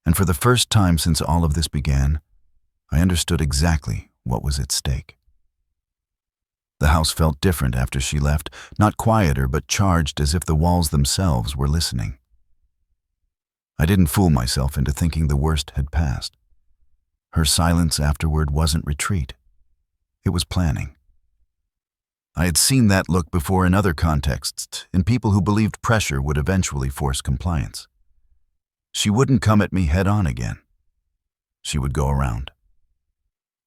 And for the first time since all of this began, I understood exactly what was at stake. The house felt different after she left, not quieter but charged as if the walls themselves were listening. I didn't fool myself into thinking the worst had passed. Her silence afterward wasn't retreat. It was planning. I had seen that look before in other contexts, in people who believed pressure would eventually force compliance. She wouldn't come at me head-on again. She would go around.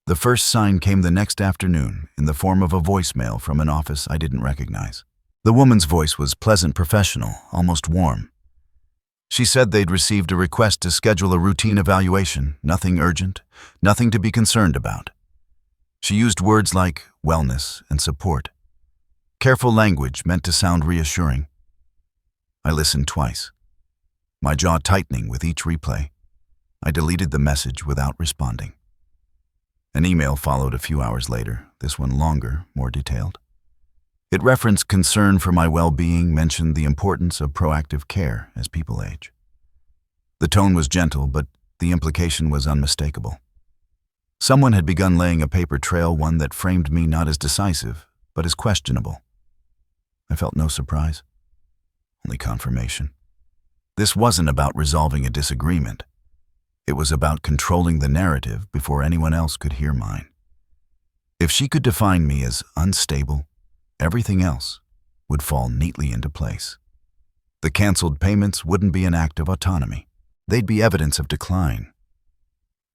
The first sign came the next afternoon in the form of a voicemail from an office I didn't recognize. The woman's voice was pleasant, professional, almost warm. She said they'd received a request to schedule a routine evaluation, nothing urgent, nothing to be concerned about. She used words like wellness and support. Careful language meant to sound reassuring. I listened twice, my jaw tightening with each replay. I deleted the message without responding. An email followed a few hours later, this one longer, more detailed. It referenced concern for my well-being, mentioned the importance of proactive care as people age. The tone was gentle, but the implication was unmistakable. Someone had begun laying a paper trail, one that framed me not as decisive, but as questionable. I felt no surprise, only confirmation. This wasn't about resolving a disagreement. It was about controlling the narrative before anyone else could hear mine. If she could define me as unstable, everything else would fall neatly into place. The canceled payments wouldn't be an act of autonomy. They'd be evidence of decline.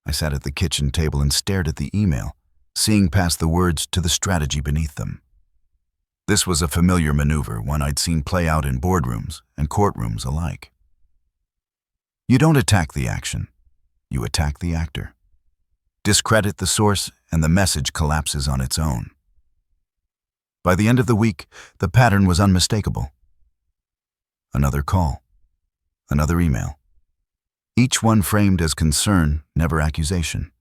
I sat at the kitchen table and stared at the email, seeing past the words to the strategy beneath them. This was a familiar maneuver, one I'd seen play out in boardrooms and courtrooms alike. You don't attack the action, you attack the actor. Discredit the source and the message collapses on its own. By the end of the week, the pattern was unmistakable. Another call, another email. Each one framed as concern, never accusation.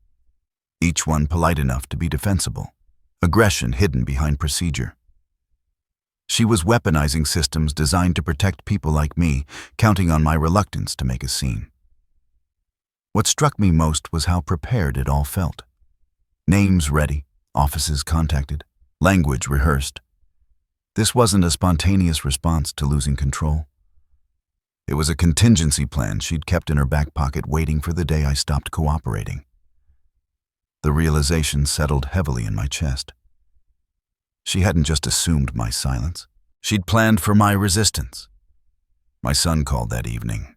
Each one polite enough to be defensible, aggression hidden behind procedure. She was weaponizing systems designed to protect people like me, counting on my reluctance to make a scene. What struck me most was how prepared it all felt. Names ready, offices contacted, language rehearsed. This wasn't a spontaneous response to losing control. It was a contingency plan she'd kept in her back pocket waiting for the day I stopped cooperating. The realization settled heavily in my chest. She hadn't just assumed my silence. She'd planned for my resistance. My son called that evening.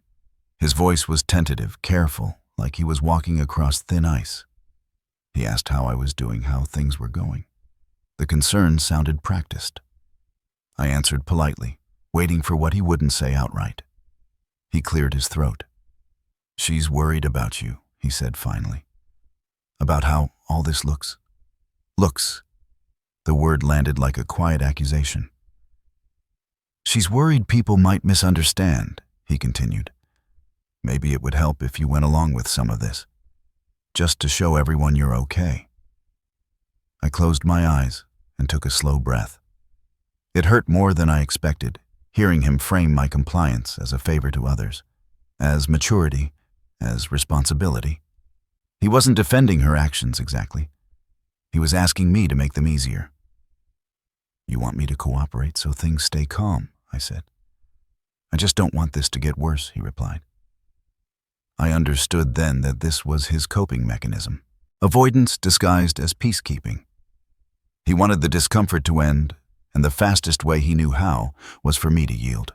His voice was tentative, careful, like he was walking across thin ice. He asked how I was doing, how things were going. The concern sounded practiced. I answered politely, waiting for what he wouldn't say outright. He cleared his throat. "She's worried about you," he said finally. "About how all this looks." Looks. The word landed like a quiet accusation. "She's worried people might misunderstand," he continued. "Maybe it would help if you went along with some of this, just to show everyone you're okay." I closed my eyes and took a slow breath. It hurt more than I expected, hearing him frame my compliance as a favor to others, as maturity, as responsibility. He wasn't defending her actions exactly. He was asking me to make them easier. "You want me to cooperate so things stay calm," I said. "I just don't want this to get worse," he replied. I understood then that this was his coping mechanism, avoidance disguised as peacekeeping. He wanted the discomfort to end, and the fastest way he knew how was for me to yield.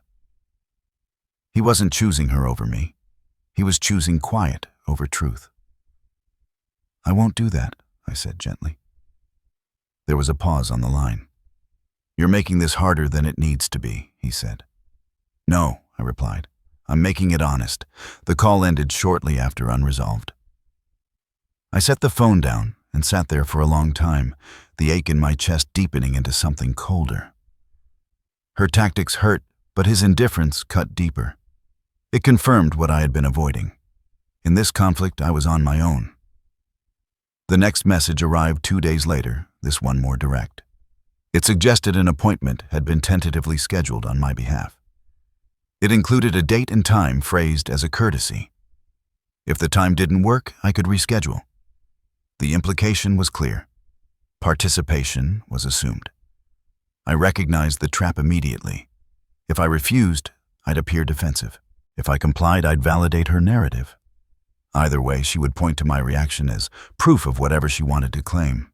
He wasn't choosing her over me. He was choosing quiet over truth. "I won't do that," I said gently. There was a pause on the line. "You're making this harder than it needs to be," he said. "No," I replied. "I'm making it honest." The call ended shortly after, unresolved. I set the phone down and sat there for a long time, the ache in my chest deepening into something colder. Her tactics hurt, but his indifference cut deeper. It confirmed what I had been avoiding. In this conflict, I was on my own. The next message arrived 2 days later, this one more direct. It suggested an appointment had been tentatively scheduled on my behalf. It included a date and time phrased as a courtesy. If the time didn't work, I could reschedule. The implication was clear. Participation was assumed. I recognized the trap immediately. If I refused, I'd appear defensive. If I complied, I'd validate her narrative. Either way, she would point to my reaction as proof of whatever she wanted to claim.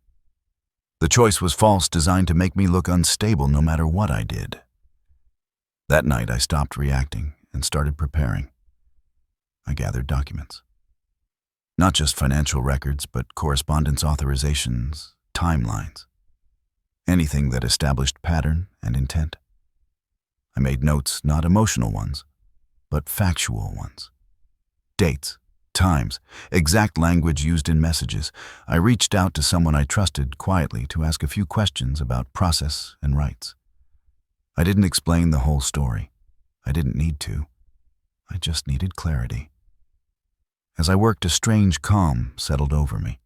The choice was false, designed to make me look unstable no matter what I did. That night, I stopped reacting and started preparing. I gathered documents. Not just financial records, but correspondence authorizations, timelines. Anything that established pattern and intent. I made notes, not emotional ones, but factual ones. Dates, times, exact language used in messages. I reached out to someone I trusted quietly to ask a few questions about process and rights. I didn't explain the whole story. I didn't need to. I just needed clarity. As I worked, a strange calm settled over me.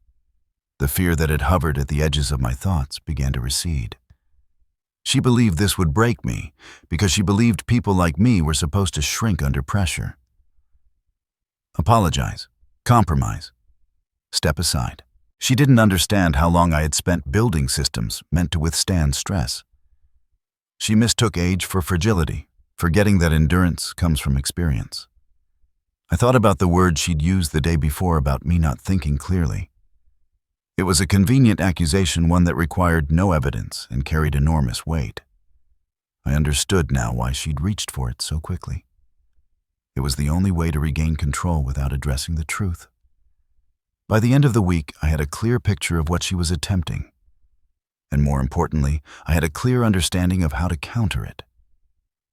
The fear that had hovered at the edges of my thoughts began to recede. She believed this would break me because she believed people like me were supposed to shrink under pressure. Apologize. Compromise. Step aside. She didn't understand how long I had spent building systems meant to withstand stress. She mistook age for fragility, forgetting that endurance comes from experience. I thought about the words she'd used the day before about me not thinking clearly. It was a convenient accusation, one that required no evidence and carried enormous weight. I understood now why she'd reached for it so quickly. It was the only way to regain control without addressing the truth. By the end of the week, I had a clear picture of what she was attempting. And more importantly, I had a clear understanding of how to counter it.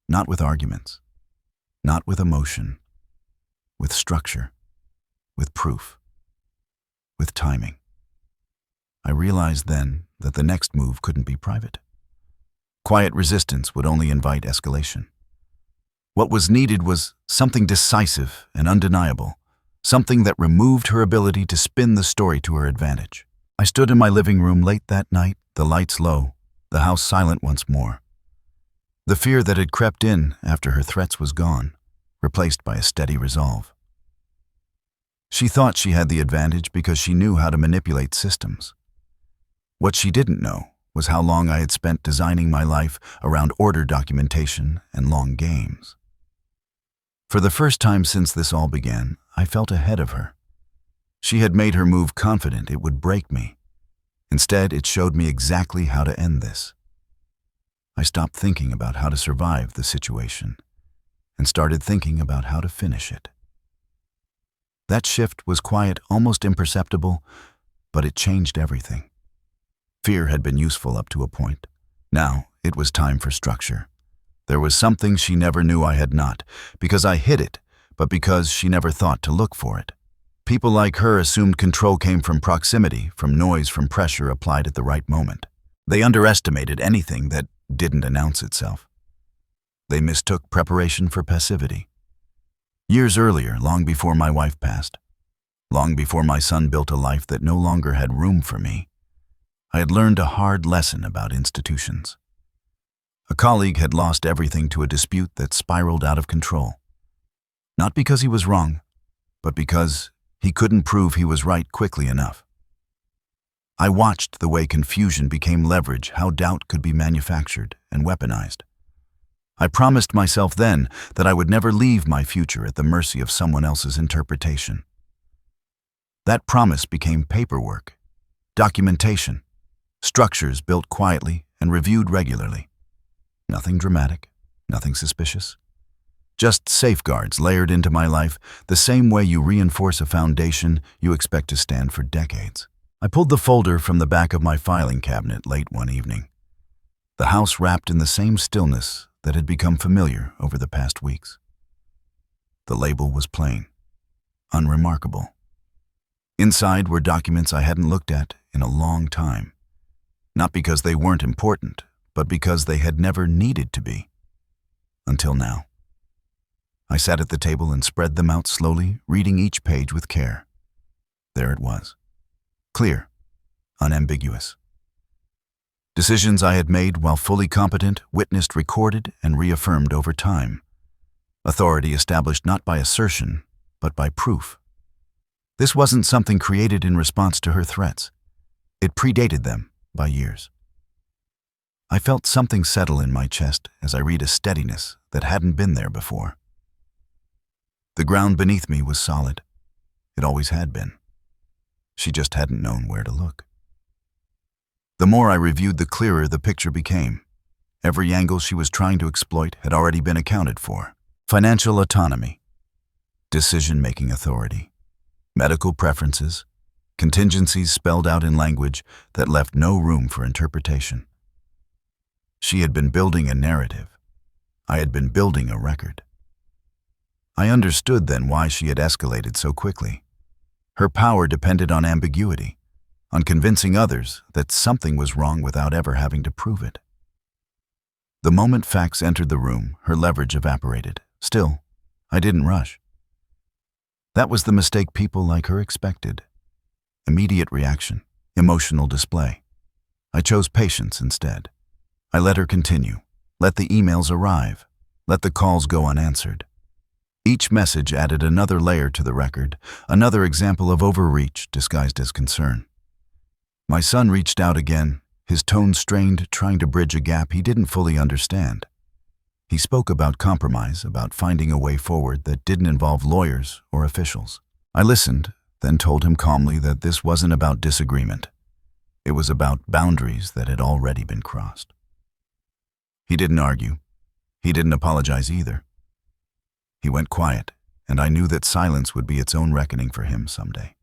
Not with arguments, not with emotion, with structure, with proof, with timing. I realized then that the next move couldn't be private. Quiet resistance would only invite escalation. What was needed was something decisive and undeniable, something that removed her ability to spin the story to her advantage. I stood in my living room late that night, the lights low, the house silent once more. The fear that had crept in after her threats was gone, replaced by a steady resolve. She thought she had the advantage because she knew how to manipulate systems. What she didn't know was how long I had spent designing my life around order documentation and long games. For the first time since this all began, I felt ahead of her. She had made her move confident it would break me. Instead, it showed me exactly how to end this. I stopped thinking about how to survive the situation and started thinking about how to finish it. That shift was quiet, almost imperceptible, but it changed everything. Fear had been useful up to a point. Now, it was time for structure. There was something she never knew I had not, because I hid it, but because she never thought to look for it. People like her assumed control came from proximity, from noise, from pressure applied at the right moment. They underestimated anything that didn't announce itself. They mistook preparation for passivity. Years earlier, long before my wife passed, long before my son built a life that no longer had room for me, I had learned a hard lesson about institutions. A colleague had lost everything to a dispute that spiraled out of control. Not because he was wrong, but because he couldn't prove he was right quickly enough. I watched the way confusion became leverage, how doubt could be manufactured and weaponized. I promised myself then that I would never leave my future at the mercy of someone else's interpretation. That promise became paperwork, documentation, structures built quietly and reviewed regularly. Nothing dramatic, nothing suspicious. Just safeguards layered into my life the same way you reinforce a foundation you expect to stand for decades. I pulled the folder from the back of my filing cabinet late one evening. The house wrapped in the same stillness that had become familiar over the past weeks. The label was plain, unremarkable. Inside were documents I hadn't looked at in a long time. Not because they weren't important, but because they had never needed to be. Until now. I sat at the table and spread them out slowly, reading each page with care. There it was. Clear, unambiguous. Decisions I had made while fully competent, witnessed, recorded, and reaffirmed over time. Authority established not by assertion, but by proof. This wasn't something created in response to her threats. It predated them by years. I felt something settle in my chest as I read a steadiness that hadn't been there before. The ground beneath me was solid. It always had been. She just hadn't known where to look. The more I reviewed, the clearer the picture became. Every angle she was trying to exploit had already been accounted for. Financial autonomy, decision-making authority, medical preferences, contingencies spelled out in language that left no room for interpretation. She had been building a narrative. I had been building a record. I understood then why she had escalated so quickly. Her power depended on ambiguity, on convincing others that something was wrong without ever having to prove it. The moment facts entered the room, her leverage evaporated. Still, I didn't rush. That was the mistake people like her expected. Immediate reaction, emotional display. I chose patience instead. I let her continue, let the emails arrive, let the calls go unanswered. Each message added another layer to the record, another example of overreach disguised as concern. My son reached out again, his tone strained, trying to bridge a gap he didn't fully understand. He spoke about compromise, about finding a way forward that didn't involve lawyers or officials. I listened, then told him calmly that this wasn't about disagreement. It was about boundaries that had already been crossed. He didn't argue. He didn't apologize either. He went quiet, and I knew that silence would be its own reckoning for him someday.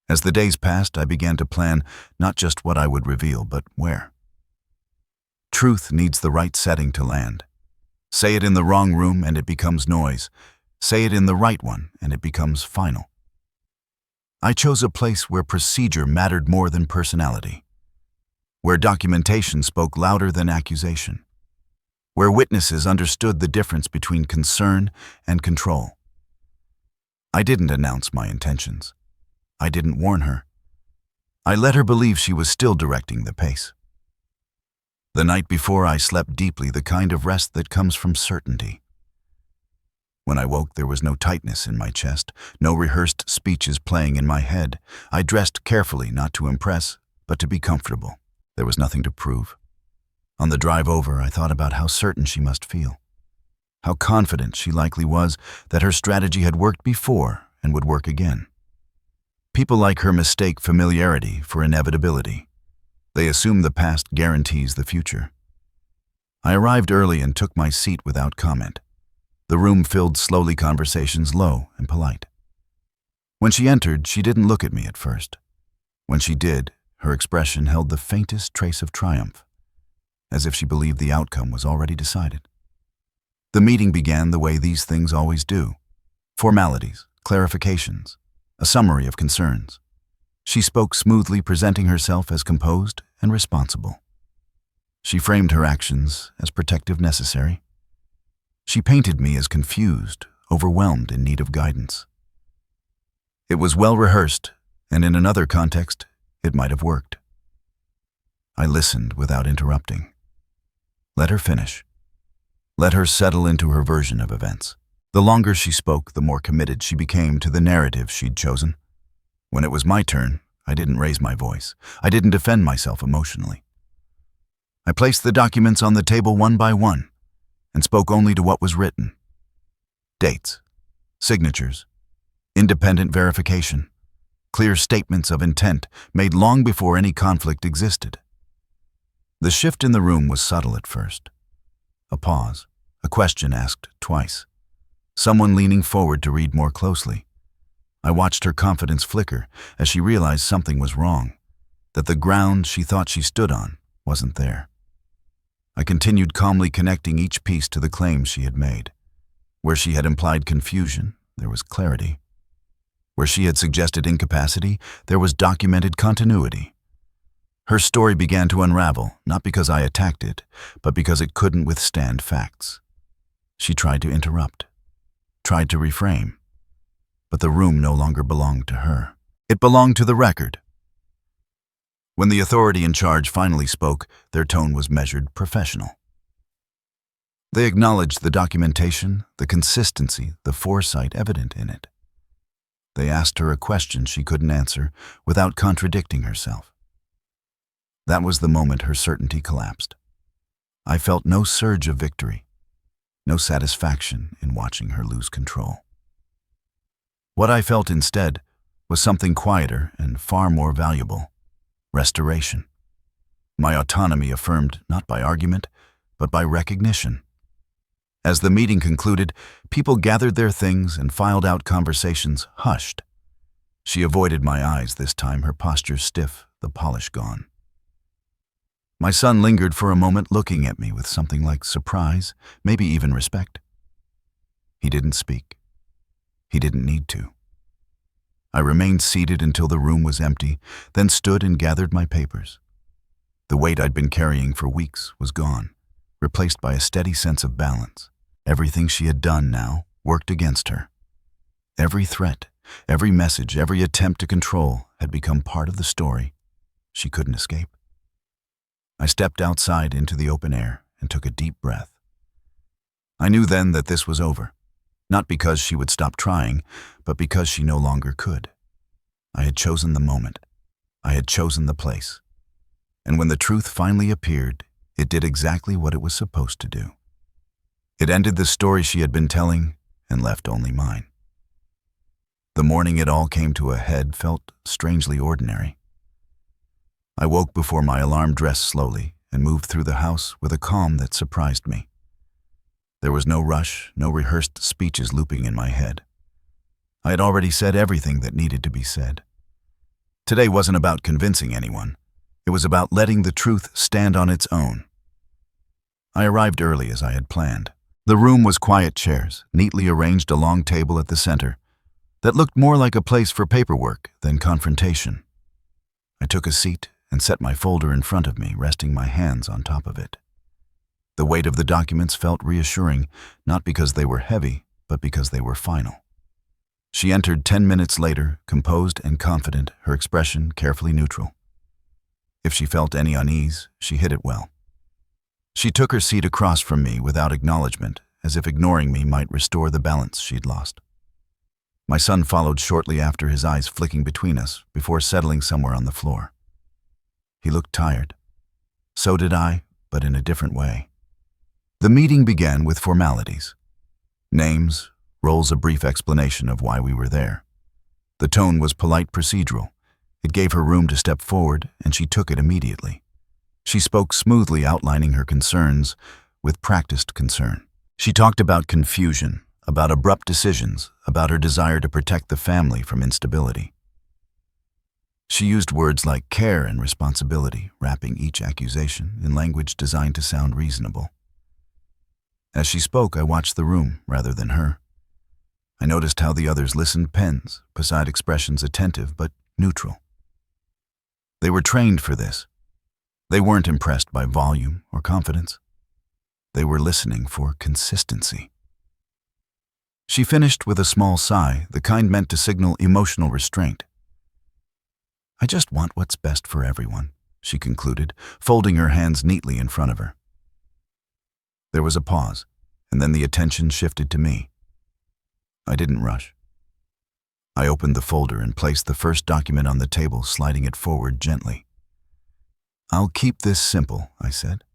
As the days passed, I began to plan not just what I would reveal, but where. Truth needs the right setting to land. Say it in the wrong room and it becomes noise. Say it in the right one and it becomes final. I chose a place where procedure mattered more than personality, where documentation spoke louder than accusation, where witnesses understood the difference between concern and control. I didn't announce my intentions. I didn't warn her. I let her believe she was still directing the pace. The night before, I slept deeply, the kind of rest that comes from certainty. When I woke, there was no tightness in my chest, no rehearsed speeches playing in my head. I dressed carefully, not to impress, but to be comfortable. There was nothing to prove. On the drive over, I thought about how certain she must feel, how confident she likely was that her strategy had worked before and would work again. People like her mistake familiarity for inevitability. They assume the past guarantees the future. I arrived early and took my seat without comment. The room filled slowly, conversations low and polite. When she entered, she didn't look at me at first. When she did, her expression held the faintest trace of triumph, as if she believed the outcome was already decided. The meeting began the way these things always do. Formalities, clarifications, a summary of concerns. She spoke smoothly, presenting herself as composed and responsible. She framed her actions as protective necessary. She painted me as confused, overwhelmed, in need of guidance. It was well rehearsed, and in another context, it might have worked. I listened without interrupting. Let her finish. Let her settle into her version of events. The longer she spoke, the more committed she became to the narrative she'd chosen. When it was my turn, I didn't raise my voice. I didn't defend myself emotionally. I placed the documents on the table one by one and spoke only to what was written. Dates, signatures, independent verification, clear statements of intent made long before any conflict existed. The shift in the room was subtle at first. A pause, a question asked twice, someone leaning forward to read more closely. I watched her confidence flicker as she realized something was wrong, that the ground she thought she stood on wasn't there. I continued calmly, connecting each piece to the claims she had made. Where she had implied confusion, there was clarity. Where she had suggested incapacity, there was documented continuity. Her story began to unravel, not because I attacked it, but because it couldn't withstand facts. She tried to interrupt, tried to reframe. But the room no longer belonged to her. It belonged to the record. When the authority in charge finally spoke, their tone was measured, professional. They acknowledged the documentation, the consistency, the foresight evident in it. They asked her a question she couldn't answer without contradicting herself. That was the moment her certainty collapsed. I felt no surge of victory, no satisfaction in watching her lose control. What I felt instead was something quieter and far more valuable: restoration. My autonomy affirmed not by argument, but by recognition. As the meeting concluded, people gathered their things and filed out, conversations hushed. She avoided my eyes this time, her posture stiff, the polish gone. My son lingered for a moment, looking at me with something like surprise, maybe even respect. He didn't speak. He didn't need to. I remained seated until the room was empty, then stood and gathered my papers. The weight I'd been carrying for weeks was gone, replaced by a steady sense of balance. Everything she had done now worked against her. Every threat, every message, every attempt to control had become part of the story. She couldn't escape. I stepped outside into the open air and took a deep breath. I knew then that this was over, not because she would stop trying, but because she no longer could. I had chosen the moment. I had chosen the place. And when the truth finally appeared, it did exactly what it was supposed to do. It ended the story she had been telling and left only mine. The morning it all came to a head felt strangely ordinary. I woke before my alarm, dressed slowly, and moved through the house with a calm that surprised me. There was no rush, no rehearsed speeches looping in my head. I had already said everything that needed to be said. Today wasn't about convincing anyone. It was about letting the truth stand on its own. I arrived early as I had planned. The room was quiet chairs, neatly arranged, a long table at the center that looked more like a place for paperwork than confrontation. I took a seat and set my folder in front of me, resting my hands on top of it. The weight of the documents felt reassuring, not because they were heavy, but because they were final. She entered 10 minutes later, composed and confident, her expression carefully neutral. If she felt any unease, she hid it well. She took her seat across from me without acknowledgement, as if ignoring me might restore the balance she'd lost. My son followed shortly after, his eyes flicking between us before settling somewhere on the floor. He looked tired. So did I, but in a different way. The meeting began with formalities. Names, roles, a brief explanation of why we were there. The tone was polite, procedural. It gave her room to step forward, and she took it immediately. She spoke smoothly, outlining her concerns with practiced concern. She talked about confusion, about abrupt decisions, about her desire to protect the family from instability. She used words like care and responsibility, wrapping each accusation in language designed to sound reasonable. As she spoke, I watched the room rather than her. I noticed how the others listened, pens beside expressions, attentive but neutral. They were trained for this. They weren't impressed by volume or confidence. They were listening for consistency. She finished with a small sigh, the kind meant to signal emotional restraint. "I just want what's best for everyone," she concluded, folding her hands neatly in front of her. There was a pause, and then the attention shifted to me. I didn't rush. I opened the folder and placed the first document on the table, sliding it forward gently. "I'll keep this simple," I said.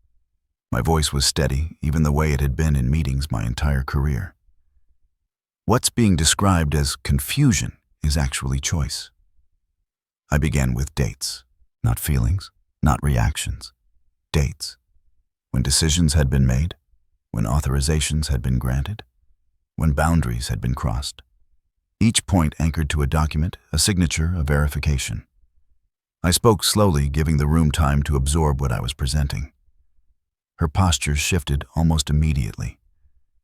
My voice was steady, even the way it had been in meetings my entire career. What's being described as confusion is actually choice. I began with dates, not feelings, not reactions. Dates. When decisions had been made, when authorizations had been granted, when boundaries had been crossed. Each point anchored to a document, a signature, a verification. I spoke slowly, giving the room time to absorb what I was presenting. Her posture shifted almost immediately.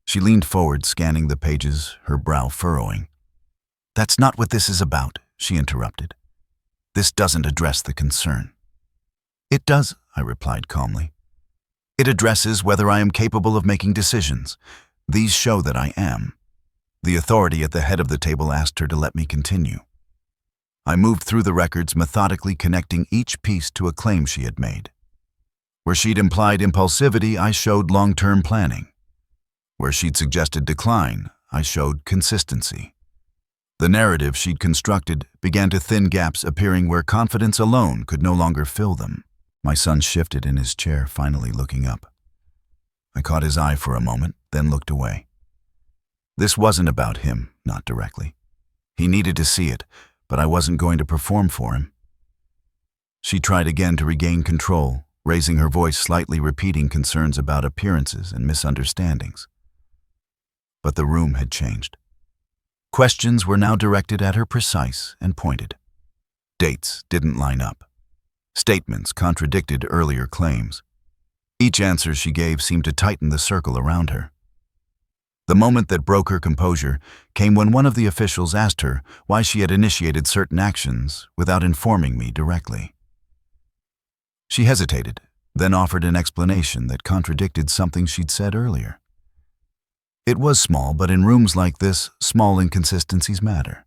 She leaned forward, scanning the pages, her brow furrowing. "That's not what this is about," she interrupted. "This doesn't address the concern." "It does," I replied calmly. "It addresses whether I am capable of making decisions. These show that I am." The authority at the head of the table asked her to let me continue. I moved through the records, methodically connecting each piece to a claim she had made. Where she'd implied impulsivity, I showed long-term planning. Where she'd suggested decline, I showed consistency. The narrative she'd constructed began to thin gaps appearing where confidence alone could no longer fill them. My son shifted in his chair, finally looking up. I caught his eye for a moment, then looked away. This wasn't about him, not directly. He needed to see it, but I wasn't going to perform for him. She tried again to regain control, raising her voice slightly, repeating concerns about appearances and misunderstandings. But the room had changed. Questions were now directed at her, precise and pointed. Dates didn't line up. Statements contradicted earlier claims. Each answer she gave seemed to tighten the circle around her. The moment that broke her composure came when one of the officials asked her why she had initiated certain actions without informing me directly. She hesitated, then offered an explanation that contradicted something she'd said earlier. It was small, but in rooms like this, small inconsistencies matter.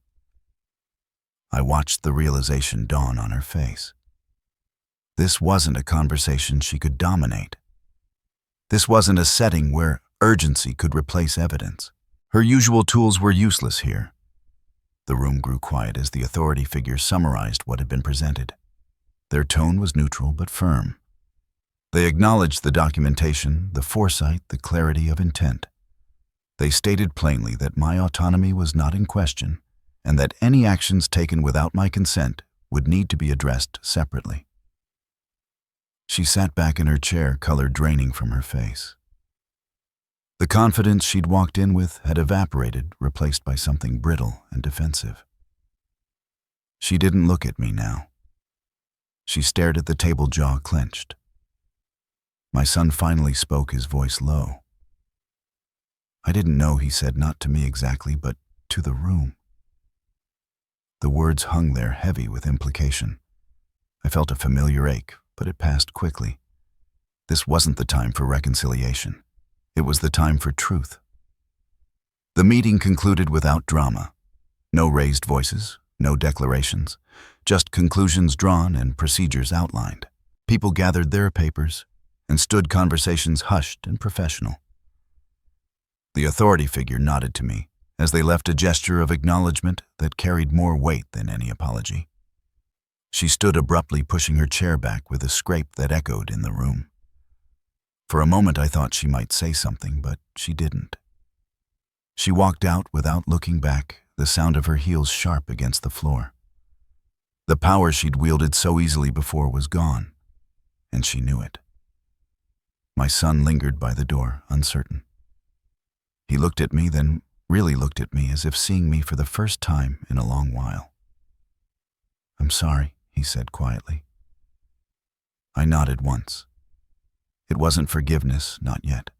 I watched the realization dawn on her face. This wasn't a conversation she could dominate. This wasn't a setting where urgency could replace evidence. Her usual tools were useless here. The room grew quiet as the authority figures summarized what had been presented. Their tone was neutral but firm. They acknowledged the documentation, the foresight, the clarity of intent. They stated plainly that my autonomy was not in question, and that any actions taken without my consent would need to be addressed separately. She sat back in her chair, color draining from her face. The confidence she'd walked in with had evaporated, replaced by something brittle and defensive. She didn't look at me now. She stared at the table, jaw clenched. My son finally spoke, his voice low. I didn't know he said not to me exactly, but to the room. The words hung there, heavy with implication. I felt a familiar ache, but it passed quickly. This wasn't the time for reconciliation. It was the time for truth. The meeting concluded without drama. No raised voices, no declarations, just conclusions drawn and procedures outlined. People gathered their papers and stood, conversations hushed and professional. The authority figure nodded to me as they left, a gesture of acknowledgement that carried more weight than any apology. She stood abruptly, pushing her chair back with a scrape that echoed in the room. For a moment I thought she might say something, but she didn't. She walked out without looking back, the sound of her heels sharp against the floor. The power she'd wielded so easily before was gone, and she knew it. My son lingered by the door, uncertain. He looked at me, then really looked at me as if seeing me for the first time in a long while. "I'm sorry," he said quietly. I nodded once. It wasn't forgiveness, not yet.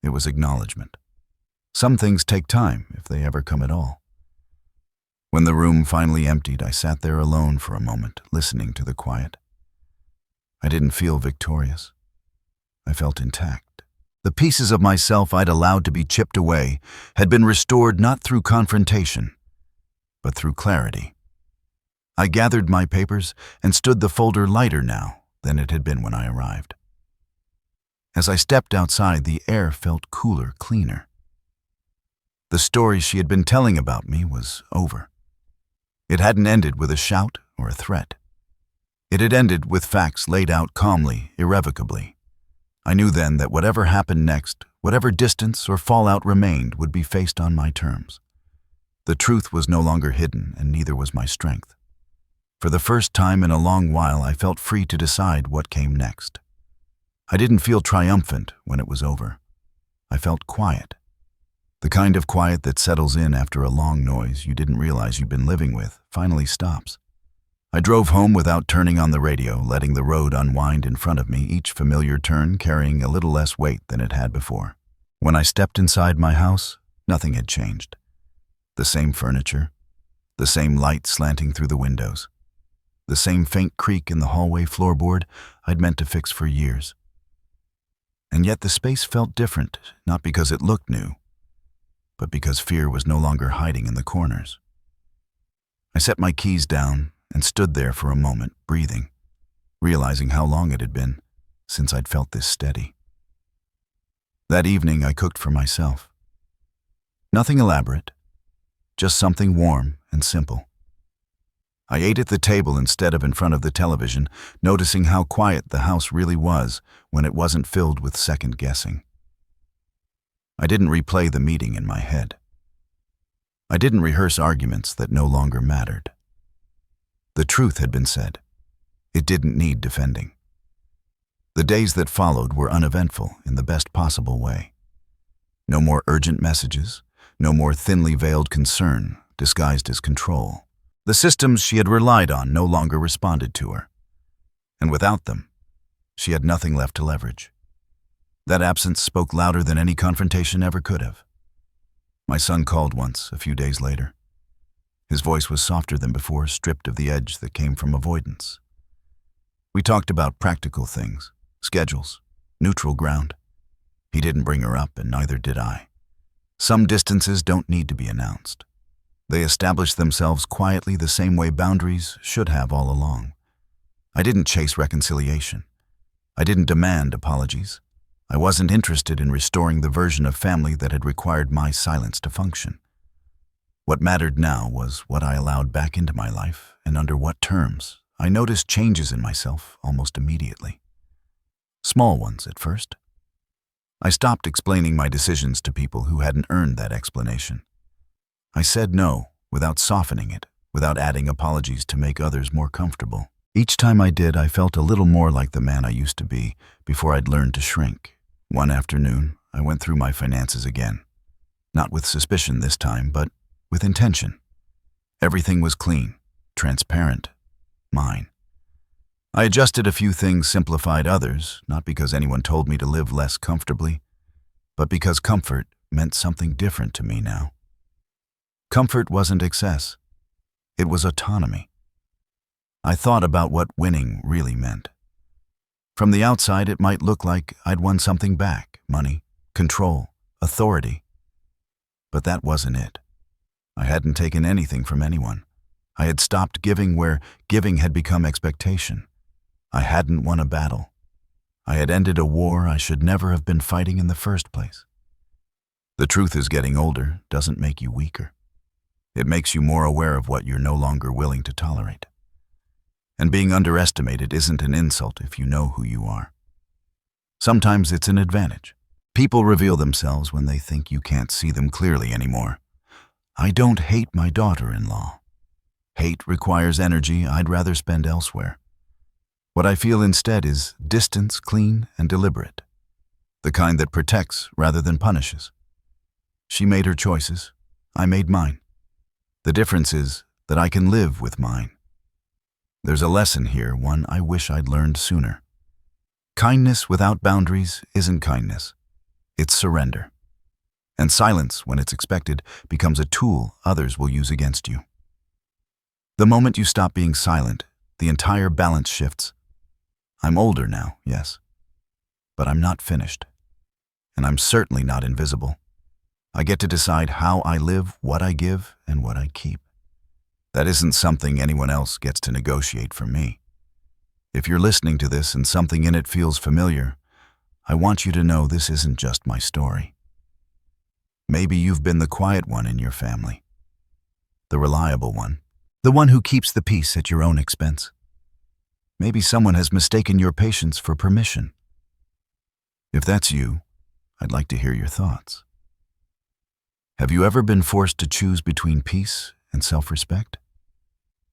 It was acknowledgement. Some things take time, if they ever come at all. When the room finally emptied, I sat there alone for a moment, listening to the quiet. I didn't feel victorious. I felt intact. The pieces of myself I'd allowed to be chipped away had been restored not through confrontation, but through clarity. I gathered my papers and stood, the folder lighter now than it had been when I arrived. As I stepped outside, the air felt cooler, cleaner. The story she had been telling about me was over. It hadn't ended with a shout or a threat. It had ended with facts laid out calmly, irrevocably. I knew then that whatever happened next, whatever distance or fallout remained, would be faced on my terms. The truth was no longer hidden, and neither was my strength. For the first time in a long while, I felt free to decide what came next. I didn't feel triumphant when it was over. I felt quiet. The kind of quiet that settles in after a long noise you didn't realize you've been living with finally stops. I drove home without turning on the radio, letting the road unwind in front of me, each familiar turn carrying a little less weight than it had before. When I stepped inside my house, nothing had changed. The same furniture, the same light slanting through the windows, the same faint creak in the hallway floorboard I'd meant to fix for years. And yet the space felt different, not because it looked new, but because fear was no longer hiding in the corners. I set my keys down and stood there for a moment, breathing, realizing how long it had been since I'd felt this steady. That evening I cooked for myself. Nothing elaborate, just something warm and simple. I ate at the table instead of in front of the television, noticing how quiet the house really was when it wasn't filled with second-guessing. I didn't replay the meeting in my head. I didn't rehearse arguments that no longer mattered. The truth had been said. It didn't need defending. The days that followed were uneventful in the best possible way. No more urgent messages, no more thinly veiled concern disguised as control. The systems she had relied on no longer responded to her. And without them, she had nothing left to leverage. That absence spoke louder than any confrontation ever could have. My son called once, a few days later. His voice was softer than before, stripped of the edge that came from avoidance. We talked about practical things, schedules, neutral ground. He didn't bring her up, and neither did I. Some distances don't need to be announced. They establish themselves quietly the same way boundaries should have all along. I didn't chase reconciliation. I didn't demand apologies. I wasn't interested in restoring the version of family that had required my silence to function. What mattered now was what I allowed back into my life and under what terms. I noticed changes in myself almost immediately. Small ones at first. I stopped explaining my decisions to people who hadn't earned that explanation. I said no without softening it, without adding apologies to make others more comfortable. Each time I did, I felt a little more like the man I used to be before I'd learned to shrink. One afternoon, I went through my finances again. Not with suspicion this time, but with intention. Everything was clean, transparent, mine. I adjusted a few things, simplified others, not because anyone told me to live less comfortably, but because comfort meant something different to me now. Comfort wasn't excess. It was autonomy. I thought about what winning really meant. From the outside, it might look like I'd won something back, money, control, authority. But that wasn't it. I hadn't taken anything from anyone. I had stopped giving where giving had become expectation. I hadn't won a battle. I had ended a war I should never have been fighting in the first place. The truth is, getting older doesn't make you weaker. It makes you more aware of what you're no longer willing to tolerate. And being underestimated isn't an insult if you know who you are. Sometimes it's an advantage. People reveal themselves when they think you can't see them clearly anymore. I don't hate my daughter-in-law. Hate requires energy I'd rather spend elsewhere. What I feel instead is distance, clean and deliberate. The kind that protects rather than punishes. She made her choices. I made mine. The difference is that I can live with mine. There's a lesson here, one I wish I'd learned sooner. Kindness without boundaries isn't kindness. It's surrender. And silence, when it's expected, becomes a tool others will use against you. The moment you stop being silent, the entire balance shifts. I'm older now, yes. But I'm not finished. And I'm certainly not invisible. I get to decide how I live, what I give, and what I keep. That isn't something anyone else gets to negotiate for me. If you're listening to this and something in it feels familiar, I want you to know this isn't just my story. Maybe you've been the quiet one in your family, the reliable one, the one who keeps the peace at your own expense. Maybe someone has mistaken your patience for permission. If that's you, I'd like to hear your thoughts. Have you ever been forced to choose between peace and self-respect?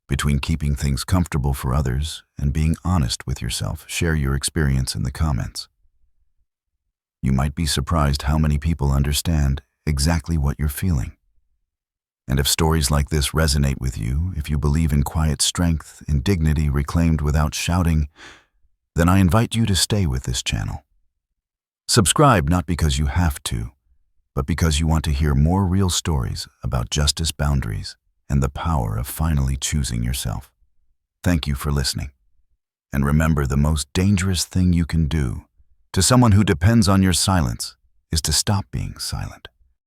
Between keeping things comfortable for others and being honest with yourself? Share your experience in the comments. You might be surprised how many people understand exactly what you're feeling. And if stories like this resonate with you, if you believe in quiet strength, in dignity reclaimed without shouting, then I invite you to stay with this channel. Subscribe not because you have to, but because you want to hear more real stories about justice, boundaries, and the power of finally choosing yourself. Thank you for listening. And remember, the most dangerous thing you can do to someone who depends on your silence is to stop being silent.